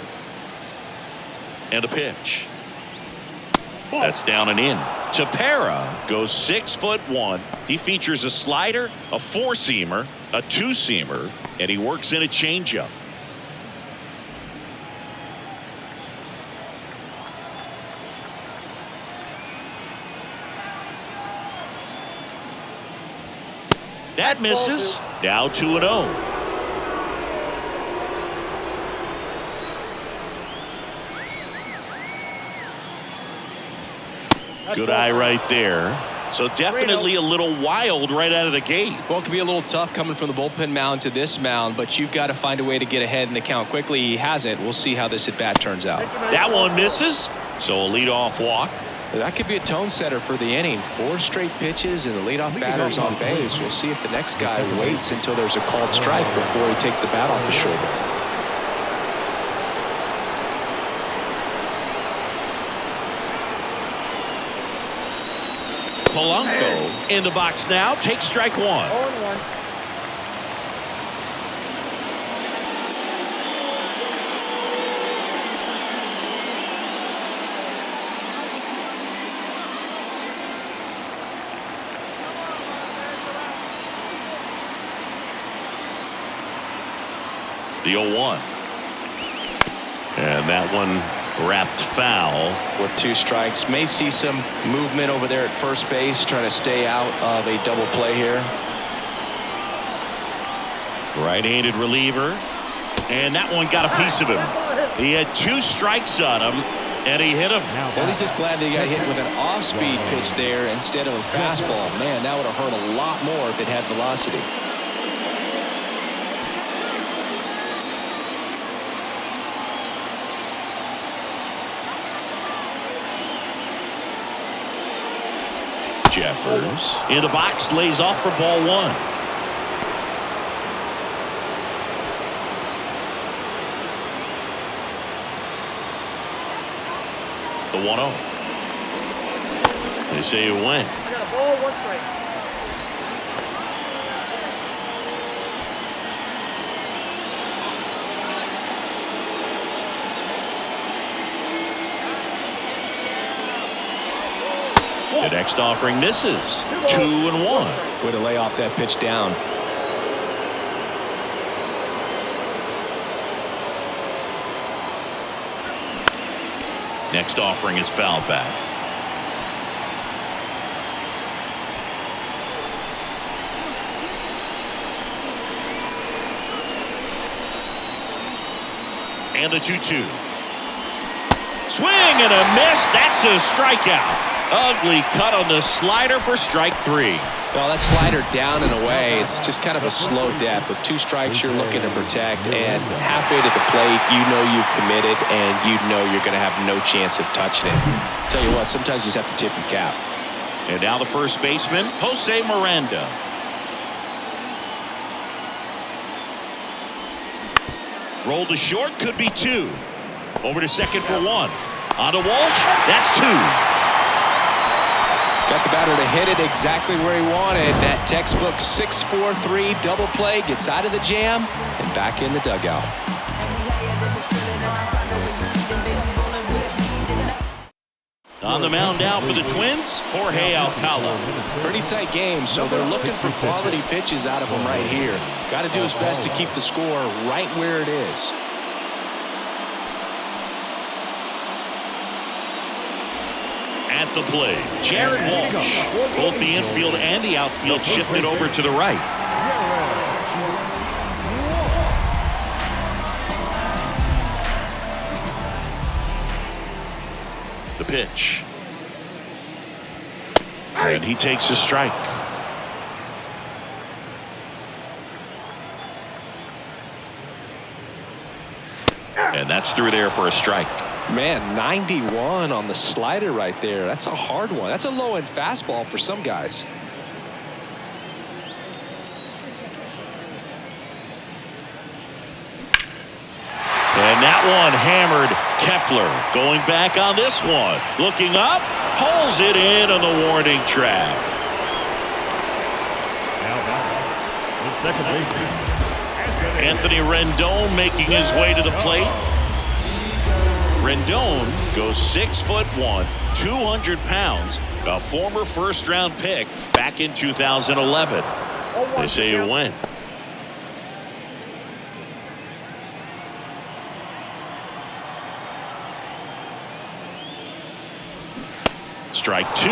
And a pitch. That's down and in. Tepera goes 6'1". He features a slider, a 4-seamer, a 2-seamer, and he works in a changeup. That misses. Now 2-0. Good eye right there. So definitely a little wild right out of the gate. Well, it could be a little tough coming from the bullpen mound to this mound, but you've got to find a way to get ahead in the count quickly. He hasn't. We'll see how this at-bat turns out. That one misses. So a leadoff walk. That could be a tone setter for the inning. 4 straight pitches and the leadoff batter's on base. We'll see if the next guy waits until there's a called strike before he takes the bat off the shoulder. Polanco in the box now. Takes strike one. 0-1. The 0-1. And that one wrapped foul. With 2 strikes. May see some movement over there at first base, trying to stay out of a double play here. Right-handed reliever. And that one got a piece of him. He had 2 strikes on him, and he hit him. Well, he's just glad that he got hit with an off-speed pitch there instead of a fastball. Man, that would have hurt a lot more if it had velocity. Jeffers in the box, lays off for ball 1. The 1-0. They say it went. I got a ball, 1 strike. The next offering misses. 2-1. Way to lay off that pitch down. Next offering is fouled back. And the 2-2. Swing and a miss. That's a strikeout. Ugly cut on the slider for strike 3. Well, that slider down and away, it's just kind of a slow death. With 2 strikes, you're looking to protect, and halfway to the plate, you know you've committed, and you know you're going to have no chance of touching it. Tell you what, sometimes you just have to tip your cap. And now the first baseman, Jose Miranda. Roll to short, could be 2. Over to second for 1. On to Walsh, that's 2. Got the batter to hit it exactly where he wanted. That textbook 6-4-3 double play, gets out of the jam and back in the dugout. On the mound now for the Twins, Jorge Alcala. Pretty tight game, so they're looking for quality pitches out of him right here. Got to do his best to keep the score right where it is. At the plate, Jared Walsh. Both the infield and the outfield shifted over to the right. The pitch. And he takes a strike. And that's through there for a strike. Man, 91 on the slider right there. That's a hard one. That's a low-end fastball for some guys. And that one hammered. Kepler going back on this one. Looking up, pulls it in on the warning track. Now the second baseman, Anthony Rendon making his way to the plate. Rendon goes 6'1", 200 pounds, a former first-round pick back in 2011. They say you win. Strike 2.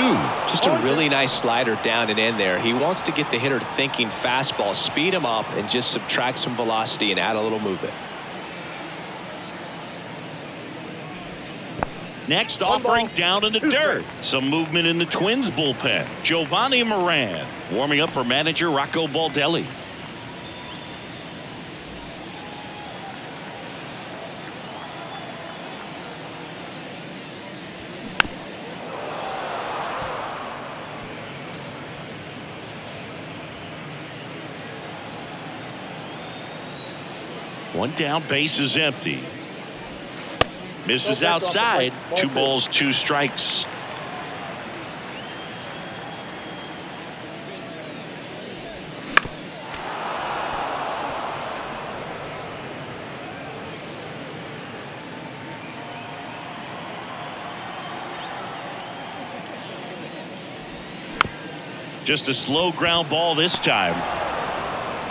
Just a really nice slider down and in there. He wants to get the hitter thinking fastball, speed him up, and just subtract some velocity and add a little movement. Next offering down in the dirt. Some movement in the Twins bullpen. Giovanni Moran warming up for manager Rocco Baldelli. One down, base is empty. Misses outside. 2 balls, 2 strikes. Just a slow ground ball this time.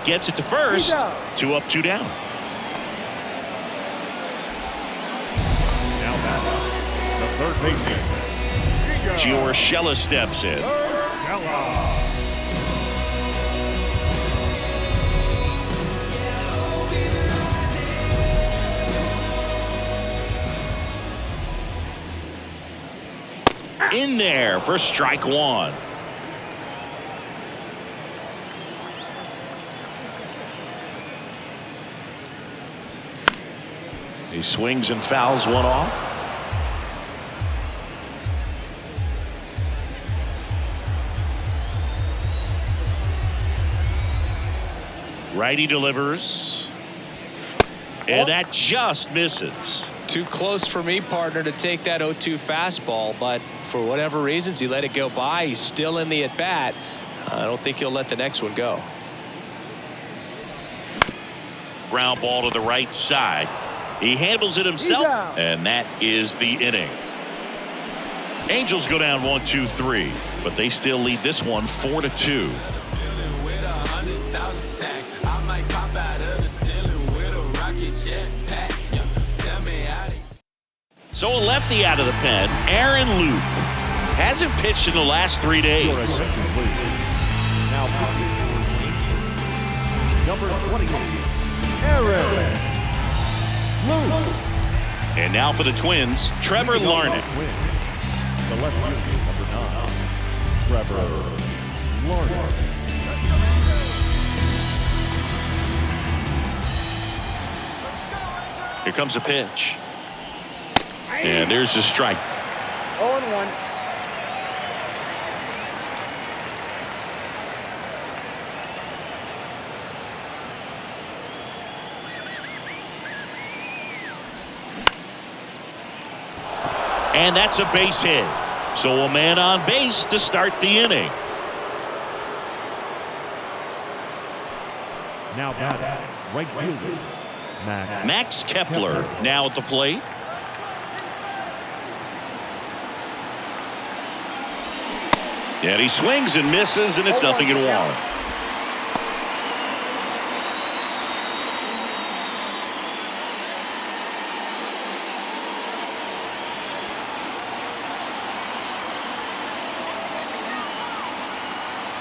Gets it to first. 2 up, 2 down. third baseman, Giorgella steps in. In there for strike 1. He swings and fouls one off. Righty delivers. And that just misses. Too close for me, partner, to take that 0-2 fastball, but for whatever reasons he let it go by. He's still in the at-bat. I don't think he'll let the next one go. Ground ball to the right side. He handles it himself, and that is the inning. Angels go down 1-2-3, but they still lead this one 4-2. So a lefty out of the pen, Aaron Loop. Hasn't pitched in the last 3 days. Your attention, please. Now pitching for the Yankees, number 28, Aaron Loop. And now for the Twins, Trevor Larnach. The left fielder, number 9, Trevor Larnach. Here comes a pitch. And there's the strike. 0-1. And that's a base hit. So a man on base to start the inning. Now batting, right fielder, Max Kepler now at the plate. And he swings and misses, and it's 0-1.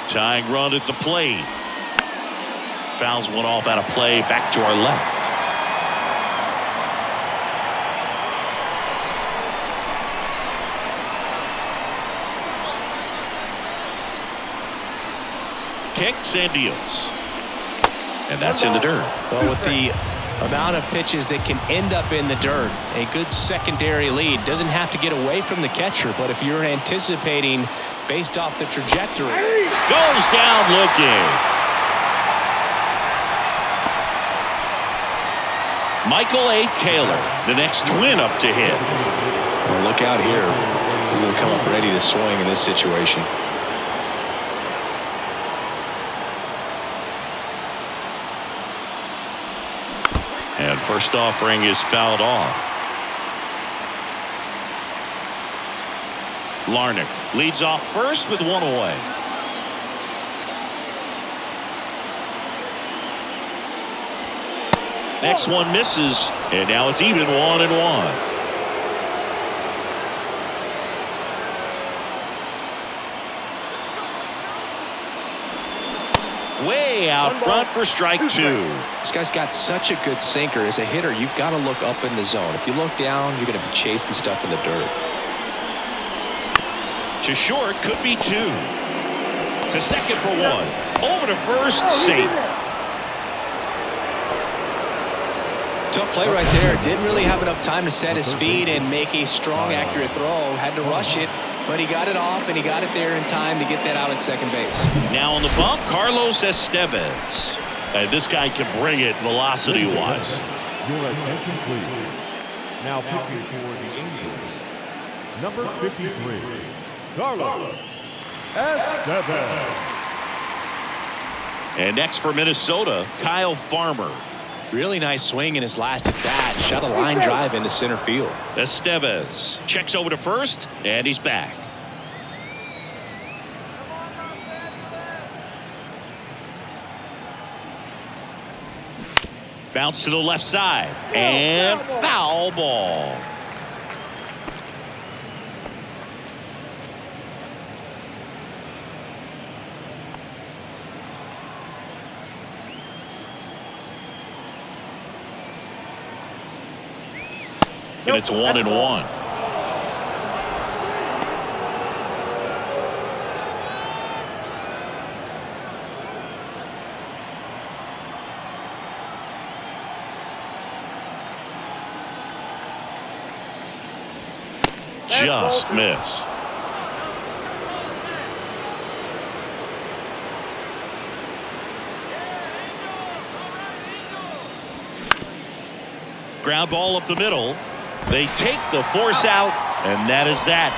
Tying run at the plate. Fouls one off out of play, back to our left. Kicks and deals. And that's in the dirt. Well, with the amount of pitches that can end up in the dirt, a good secondary lead doesn't have to get away from the catcher, but if you're anticipating based off the trajectory. Goes down looking. Michael A. Taylor, the next Twin up to hit. Well, look out here. He's going to come up ready to swing in this situation. And first offering is fouled off. Larnach leads off first with one away. Next one misses, and now it's even 1-1. Way out front for strike 2. This guy's got such a good sinker. As a hitter, you've got to look up in the zone. If you look down, you're going to be chasing stuff in the dirt. To short, could be 2. To second for 1. Over to first, safe. Tough play right there. Didn't really have enough time to set his feet and make a strong, accurate throw. Had to rush it, but he got it off, and he got it there in time to get that out at second base. Now on the bump, Carlos Estevez. And this guy can bring it velocity-wise. Your attention, please. Now pitching for the Angels, number 53, Carlos Estevez. And next for Minnesota, Kyle Farmer. Really nice swing in his last at bat. Shot a line drive into center field. Estevez checks over to first, and he's back. Bounce to the left side, and foul ball. And it's 1-1. Just missed. Ground ball up the middle. They take the force out, and that is that.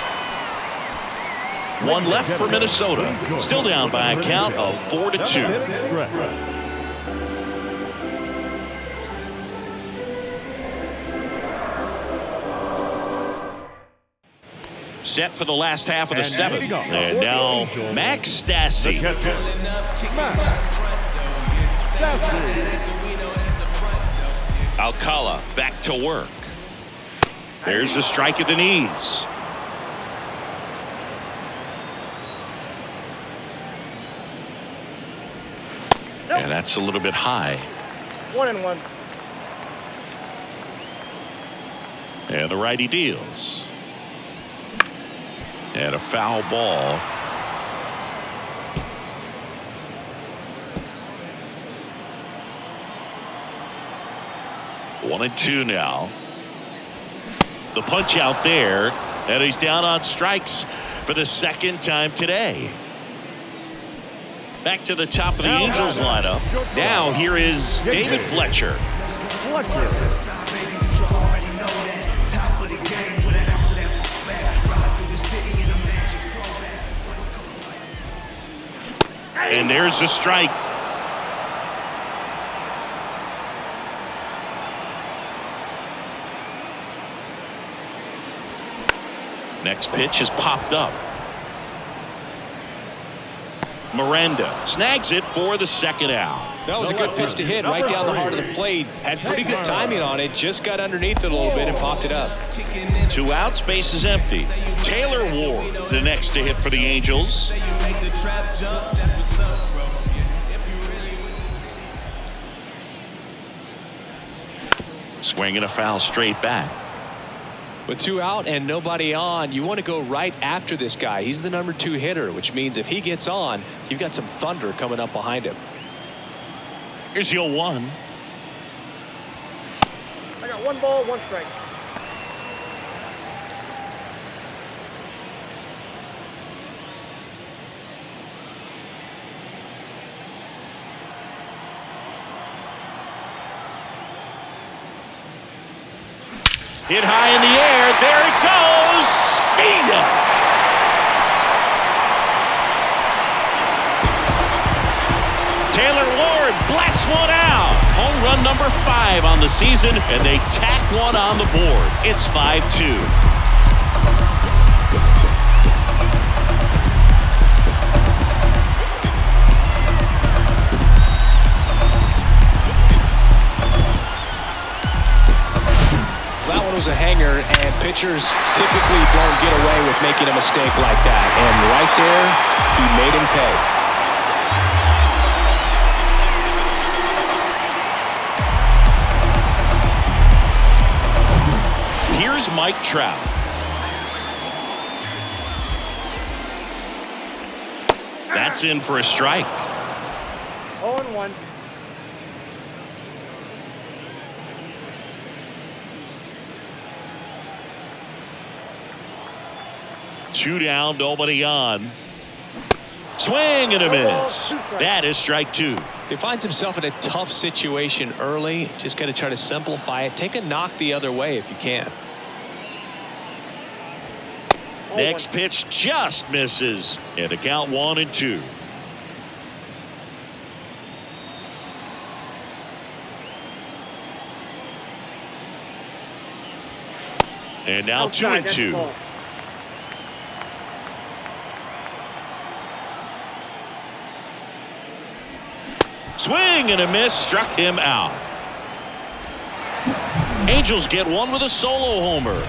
One left for Minnesota. Still down by a count of 4-2. Set for the last half of the seventh. And now Max Stassi. Alcala back to work. There's a strike at the knees. And that's a little bit high. 1-1. And the righty deals. And a foul ball. One and two now. The punch out there, and he's down on strikes for the second time today. Back to the top of the Angels lineup. Now here is David Fletcher. And there's the strike. Next pitch is popped up. Miranda snags it for the second out. That was a good pitch to hit right down the heart of the plate. Had pretty good timing on it. Just got underneath it a little bit and popped it up. 2 outs, base is empty. Taylor Ward, the next to hit for the Angels. Swinging a foul straight back. With 2 out and nobody on, you want to go right after this guy. He's the number 2 hitter, which means if he gets on, you've got some thunder coming up behind him. Here's your 1. I got 1 ball, 1 strike. Hit high in the air. There it goes. See ya. Taylor Ward blasts one out. Home run number 5 on the season, and they tack one on the board. It's 5-2. Was a hanger, and pitchers typically don't get away with making a mistake like that, and right there he made him pay. Here's Mike Trout. That's in for a strike. 0-1. Two down, nobody on. Swing and a miss. That is strike 2. He finds himself in a tough situation early. Just got to try to simplify it. Take a knock the other way if you can. Next pitch just misses. And a count 1-2. And now 2-2. Swing and a miss, struck him out. Angels get one with a solo homer.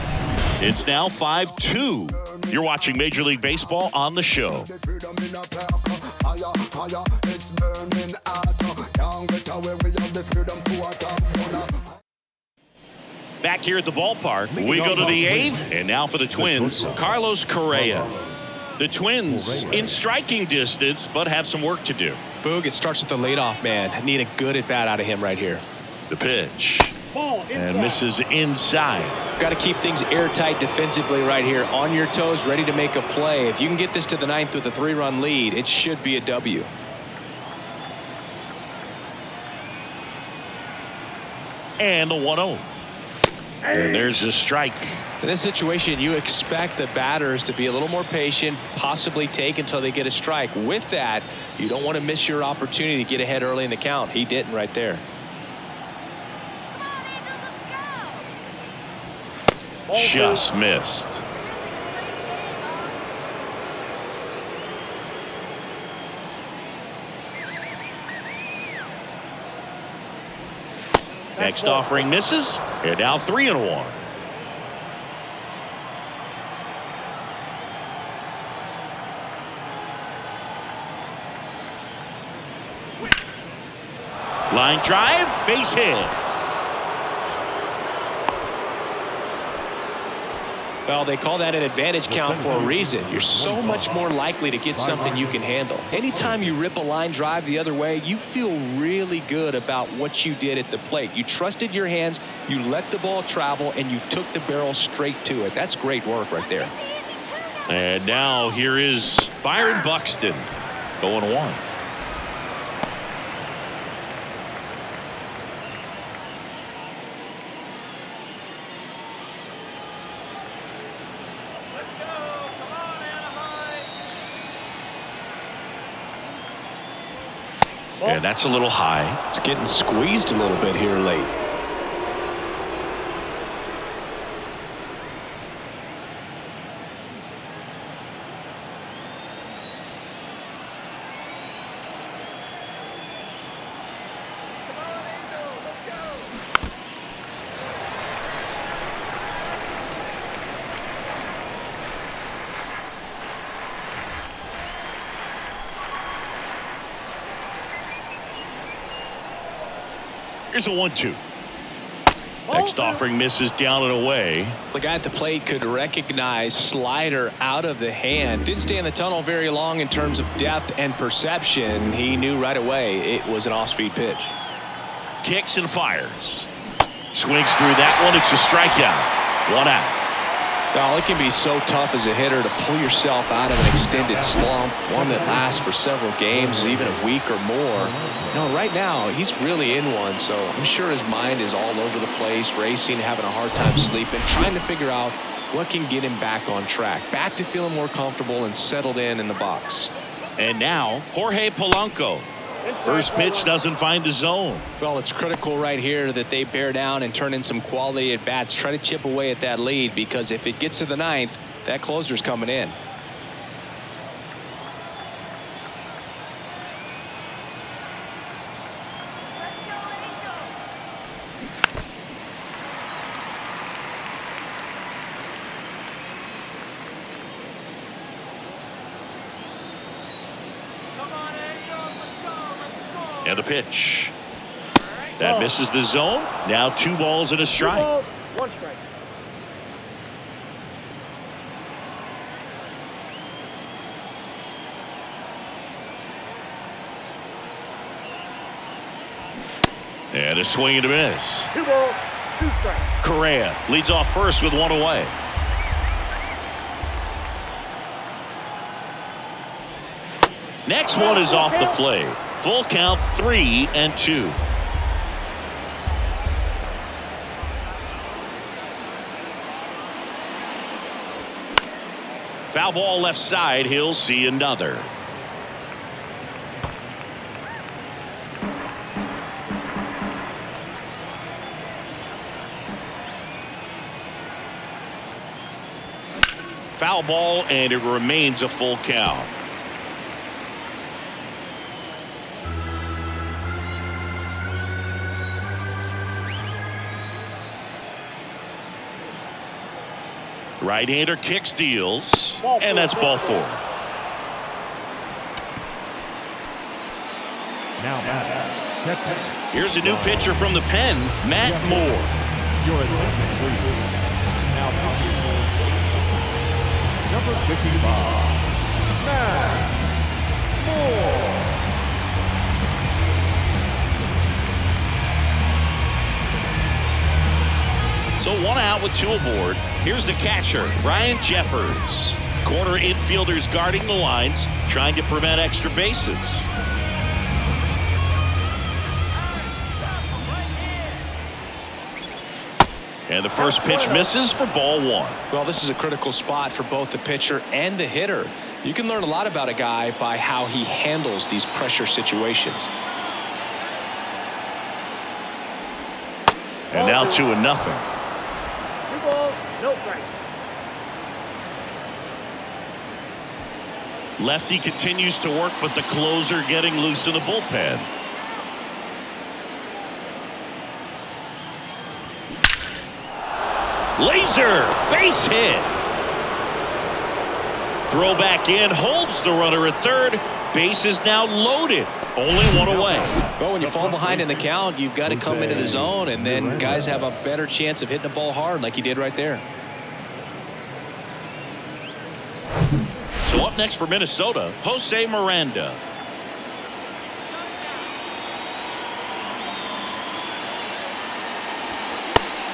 It's now 5-2. You're watching Major League Baseball on the show. Back here at the ballpark, we go to the 8th, and now for the Twins, Carlos Correa. The Twins in striking distance, but have some work to do. Boog, it starts with the leadoff man. Need a good at-bat out of him right here. The pitch. And misses inside. Got to keep things airtight defensively right here. On your toes, ready to make a play. If you can get this to the 9th with a 3-run lead, it should be a W. And the 1-0. And there's a strike. In this situation, you expect the batters to be a little more patient, possibly take until they get a strike. With that, you don't want to miss your opportunity to get ahead early in the count. He didn't right there. Just missed. Next offering misses. And now 3-1. Line drive, base hit. Well, they call that an advantage count for a reason. You're so much more likely to get something you can handle. Anytime you rip a line drive the other way, you feel really good about what you did at the plate. You trusted your hands, you let the ball travel, and you took the barrel straight to it. That's great work right there. And now here is Byron Buxton going one. And that's a little high. It's getting squeezed a little bit here late. Here's a 1-2. Next offering misses down and away. The guy at the plate could recognize slider out of the hand. Didn't stay in the tunnel very long in terms of depth and perception. He knew right away it was an off-speed pitch. Kicks and fires. Swings through that one. It's a strikeout. 1 out. Well, it can be so tough as a hitter to pull yourself out of an extended slump, one that lasts for several games, even a week or more. No, right now, he's really in one, so I'm sure his mind is all over the place, racing, having a hard time sleeping, trying to figure out what can get him back on track, back to feeling more comfortable and settled in the box. And now, Jorge Polanco. First pitch doesn't find the zone. Well, it's critical right here that they bear down and turn in some quality at bats. Try to chip away at that lead, because if it gets to the ninth, that closer's coming in. And the pitch. That misses the zone. Now 2 balls and a strike. 2 balls, 1 strike. And a swing and a miss. 2 balls, 2 strikes. Correa leads off first with 1 away. Next one is off the plate. Full count, 3-2. Foul ball left side. He'll see another. Foul ball, and it remains a full count. Right-hander kicks, deals, and that's ball 4. Now Matt. Here's a new pitcher from the pen, Matt Moore. Your attention, please. Now number 55, Matt Moore. So 1 out with 2 aboard. Here's the catcher, Ryan Jeffers. Corner infielders guarding the lines, trying to prevent extra bases. And the first pitch misses for ball 1. Well, this is a critical spot for both the pitcher and the hitter. You can learn a lot about a guy by how he handles these pressure situations. And now 2-0. 2 balls, no strikes. Lefty continues to work, but the closer getting loose in the bullpen. Laser, base hit. Throw back in, holds the runner at third, Bases now loaded. Only one away. Well, when you fall behind in the count, you've got to come into the zone, and then guys have a better chance of hitting the ball hard like he did right there. So up next for Minnesota, Jose Miranda.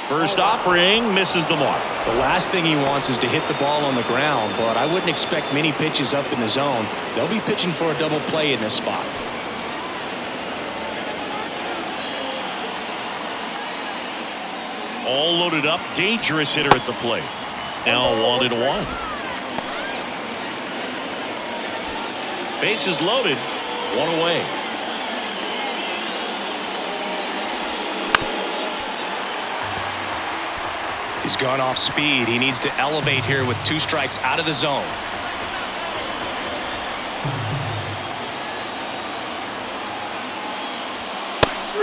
First offering misses the mark. The last thing he wants is to hit the ball on the ground, but I wouldn't expect many pitches up in the zone. They'll be pitching for a double play in this spot. All loaded up, dangerous hitter at the plate. Now 1-1. Bases loaded, one away. He's gone off speed. He needs to elevate here with 2 strikes out of the zone.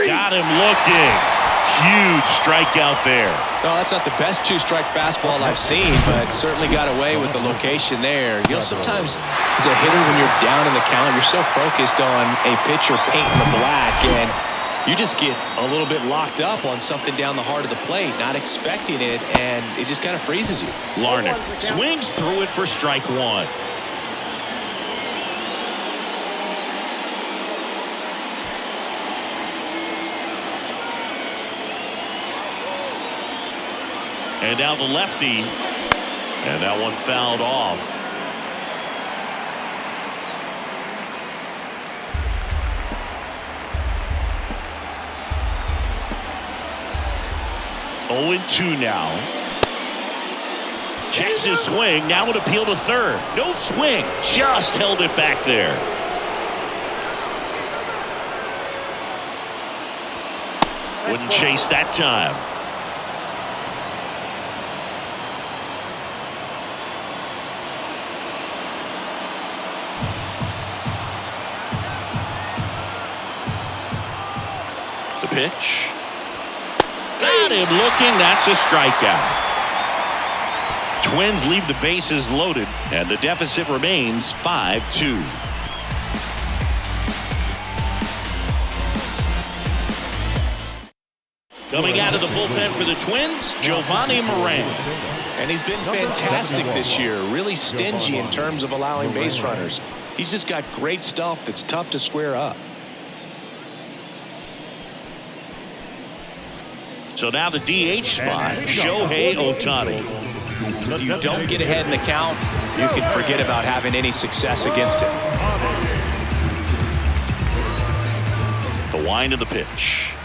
Got him looking. Huge strikeout there. No, that's not the best 2-strike fastball I've seen, but certainly got away with the location there. You know, sometimes as a hitter, when you're down in the count, you're so focused on a pitcher painting the black, and you just get a little bit locked up on something down the heart of the plate, not expecting it, and it just kind of freezes you. Larnach swings through it for strike 1. And now the lefty, and that one fouled off. Oh, 2 now. Checks his swing. Now an appeal to third. No swing. Just held it back there. Wouldn't chase that time. The pitch. Got him looking. That's a strikeout. Twins leave the bases loaded, and the deficit remains 5-2. Coming out of the bullpen for the Twins, Giovanni Moran. And he's been fantastic this year. Really stingy in terms of allowing base runners. He's just got great stuff that's tough to square up. So now the DH spot, Shohei Ohtani. If you don't get ahead in the count, you can forget about having any success against it. The wind of the pitch.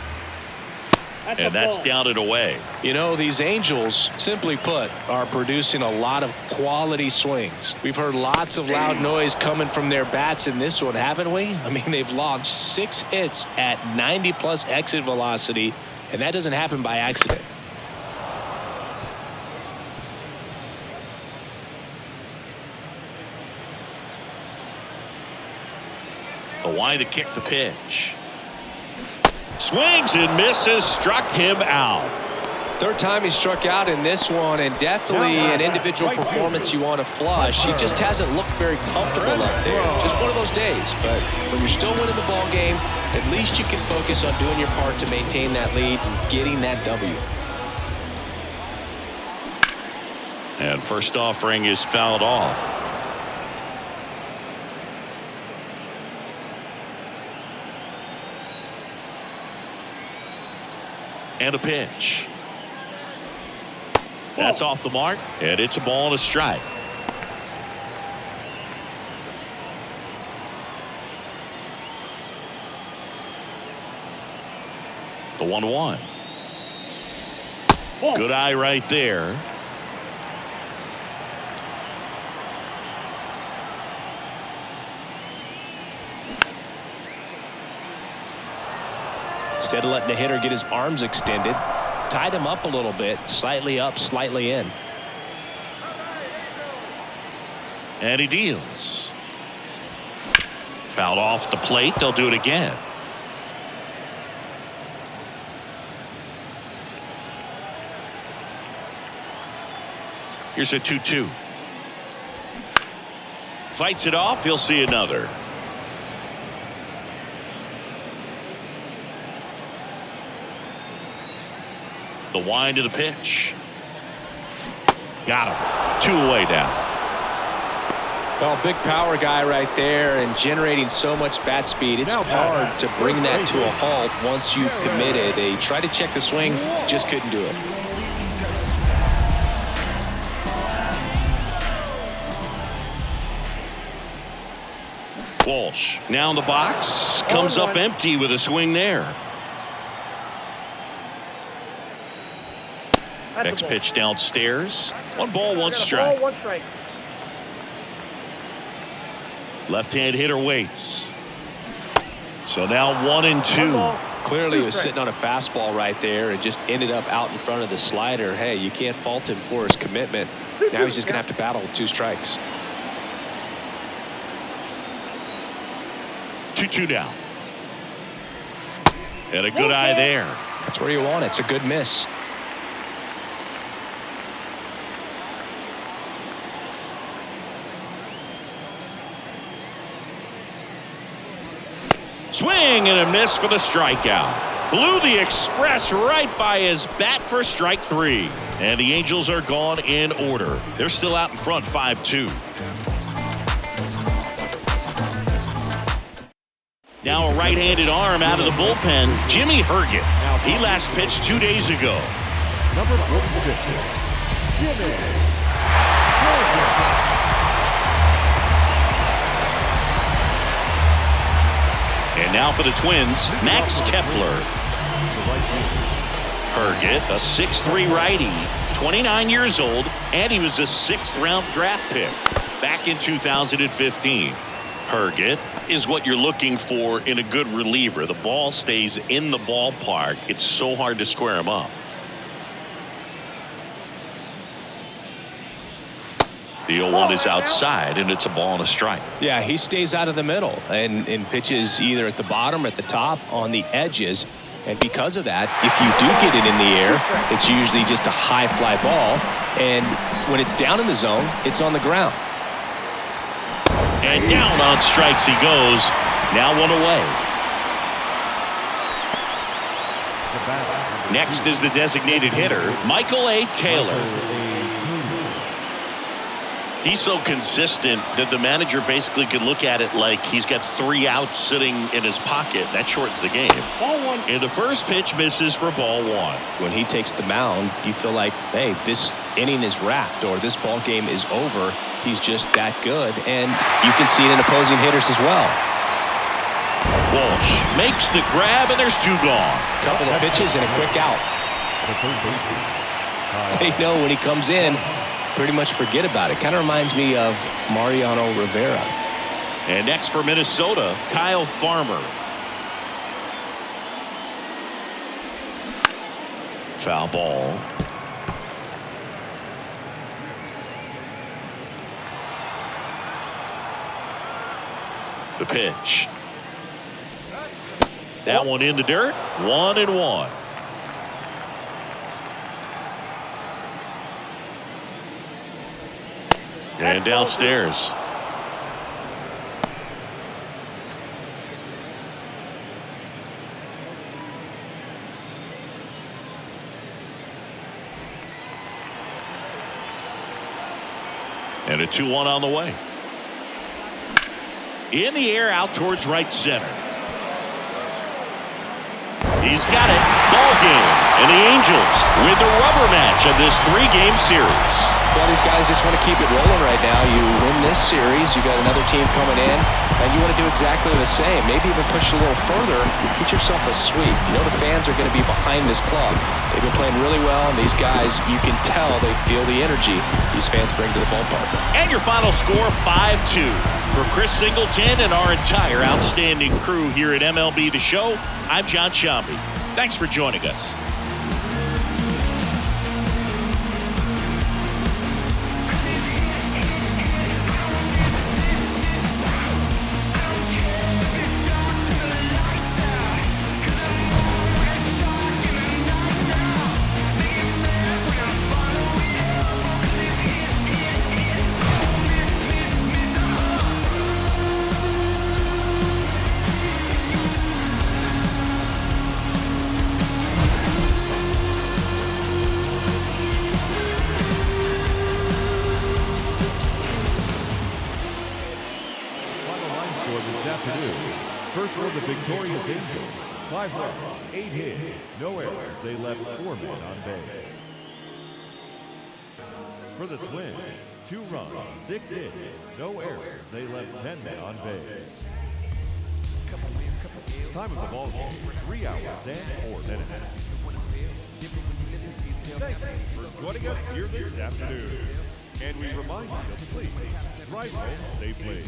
And that's down and away. You know, these Angels, simply put, are producing a lot of quality swings. We've heard lots of loud noise coming from their bats in this one, haven't we? I mean, they've launched 6 hits at 90+ exit velocity, and that doesn't happen by accident. The wind to kick the pitch. Swings and misses, struck him out. Third time he struck out in this one, and definitely an individual performance you want to flush. He just hasn't looked very comfortable up there. Just one of those days. But when you're still winning the ball game, at least you can focus on doing your part to maintain that lead and getting that W. And first offering is fouled off. And a pitch. That's off the mark, and it's a ball and a strike. The 1-1. Good eye right there. Instead of letting the hitter get his arms extended, tied him up a little bit, slightly up, slightly in. And he deals. Fouled off the plate. They'll do it again. Here's a 2-2. Fights it off. He'll see another. The wind of the pitch. Got him. 2 away now. Well, big power guy right there and generating so much bat speed. It's hard to bring that to a halt once you've committed. They tried to check the swing, just couldn't do it. Walsh now in the box. Comes up empty with a swing there. Next pitch downstairs. 1 ball, 1 strike. 1 strike. Left-hand hitter waits. So now 1-2. Clearly he was sitting on a fastball right there and just ended up out in front of the slider. Hey, you can't fault him for his commitment. Now he's just going to have to battle with 2 strikes. 2-2 down. And a good eye there. That's where you want it. It's a good miss. Swing and a miss for the strikeout. Blew the express right by his bat for strike 3. And the Angels are gone in order. They're still out in front 5-2. Now a right-handed arm out of the bullpen, Jimmy Herget. He last pitched 2 days ago. Number 46, Jimmy Herget. And now for the Twins, Max Kepler. Herget, a 6'3" righty, 29 years old, and he was a 6th-round draft pick back in 2015. Herget is what you're looking for in a good reliever. The ball stays in the ballpark. It's so hard to square him up. The 0-1 is outside, and it's a ball and a strike. Yeah, he stays out of the middle and pitches either at the bottom or at the top on the edges. And because of that, if you do get it in the air, it's usually just a high fly ball. And when it's down in the zone, it's on the ground. And down on strikes he goes. Now 1 away. Next is the designated hitter, Michael A. Taylor. He's so consistent that the manager basically can look at it like he's got 3 outs sitting in his pocket. That shortens the game. Ball 1. And the first pitch misses for ball 1. When he takes the mound, you feel like, hey, this inning is wrapped or this ball game is over. He's just that good. And you can see it in opposing hitters as well. Walsh makes the grab, and there's 2 gone. Couple of pitches and a quick out. They know when he comes in, pretty much forget about it. Kind of reminds me of Mariano Rivera. And next for Minnesota, Kyle Farmer. Foul ball. The pitch. That one in the dirt. 1-1. And downstairs. And a 2-1 on the way. In the air out towards right center. He's got it. Ball game. And the Angels win the rubber match of this 3-game series. Well, these guys just want to keep it rolling right now. You win this series, you got another team coming in, and you want to do exactly the same. Maybe even push a little further, get yourself a sweep. You know the fans are going to be behind this club. They've been playing really well, and these guys, you can tell they feel the energy these fans bring to the ballpark. And your final score, 5-2. For Chris Singleton and our entire outstanding crew here at MLB The Show, I'm John Shambi. Thanks for joining us. afternoon. First for the victorious Angels, 5 runs, 8 hits, no errors. They left 4 men on base. For the Twins, 2 runs, 6 hits, no errors. They left 10 men on base. Time of the ball game, 3 hours and 4 minutes. Thank you for joining us here this afternoon. And we remind you to please drive home safely.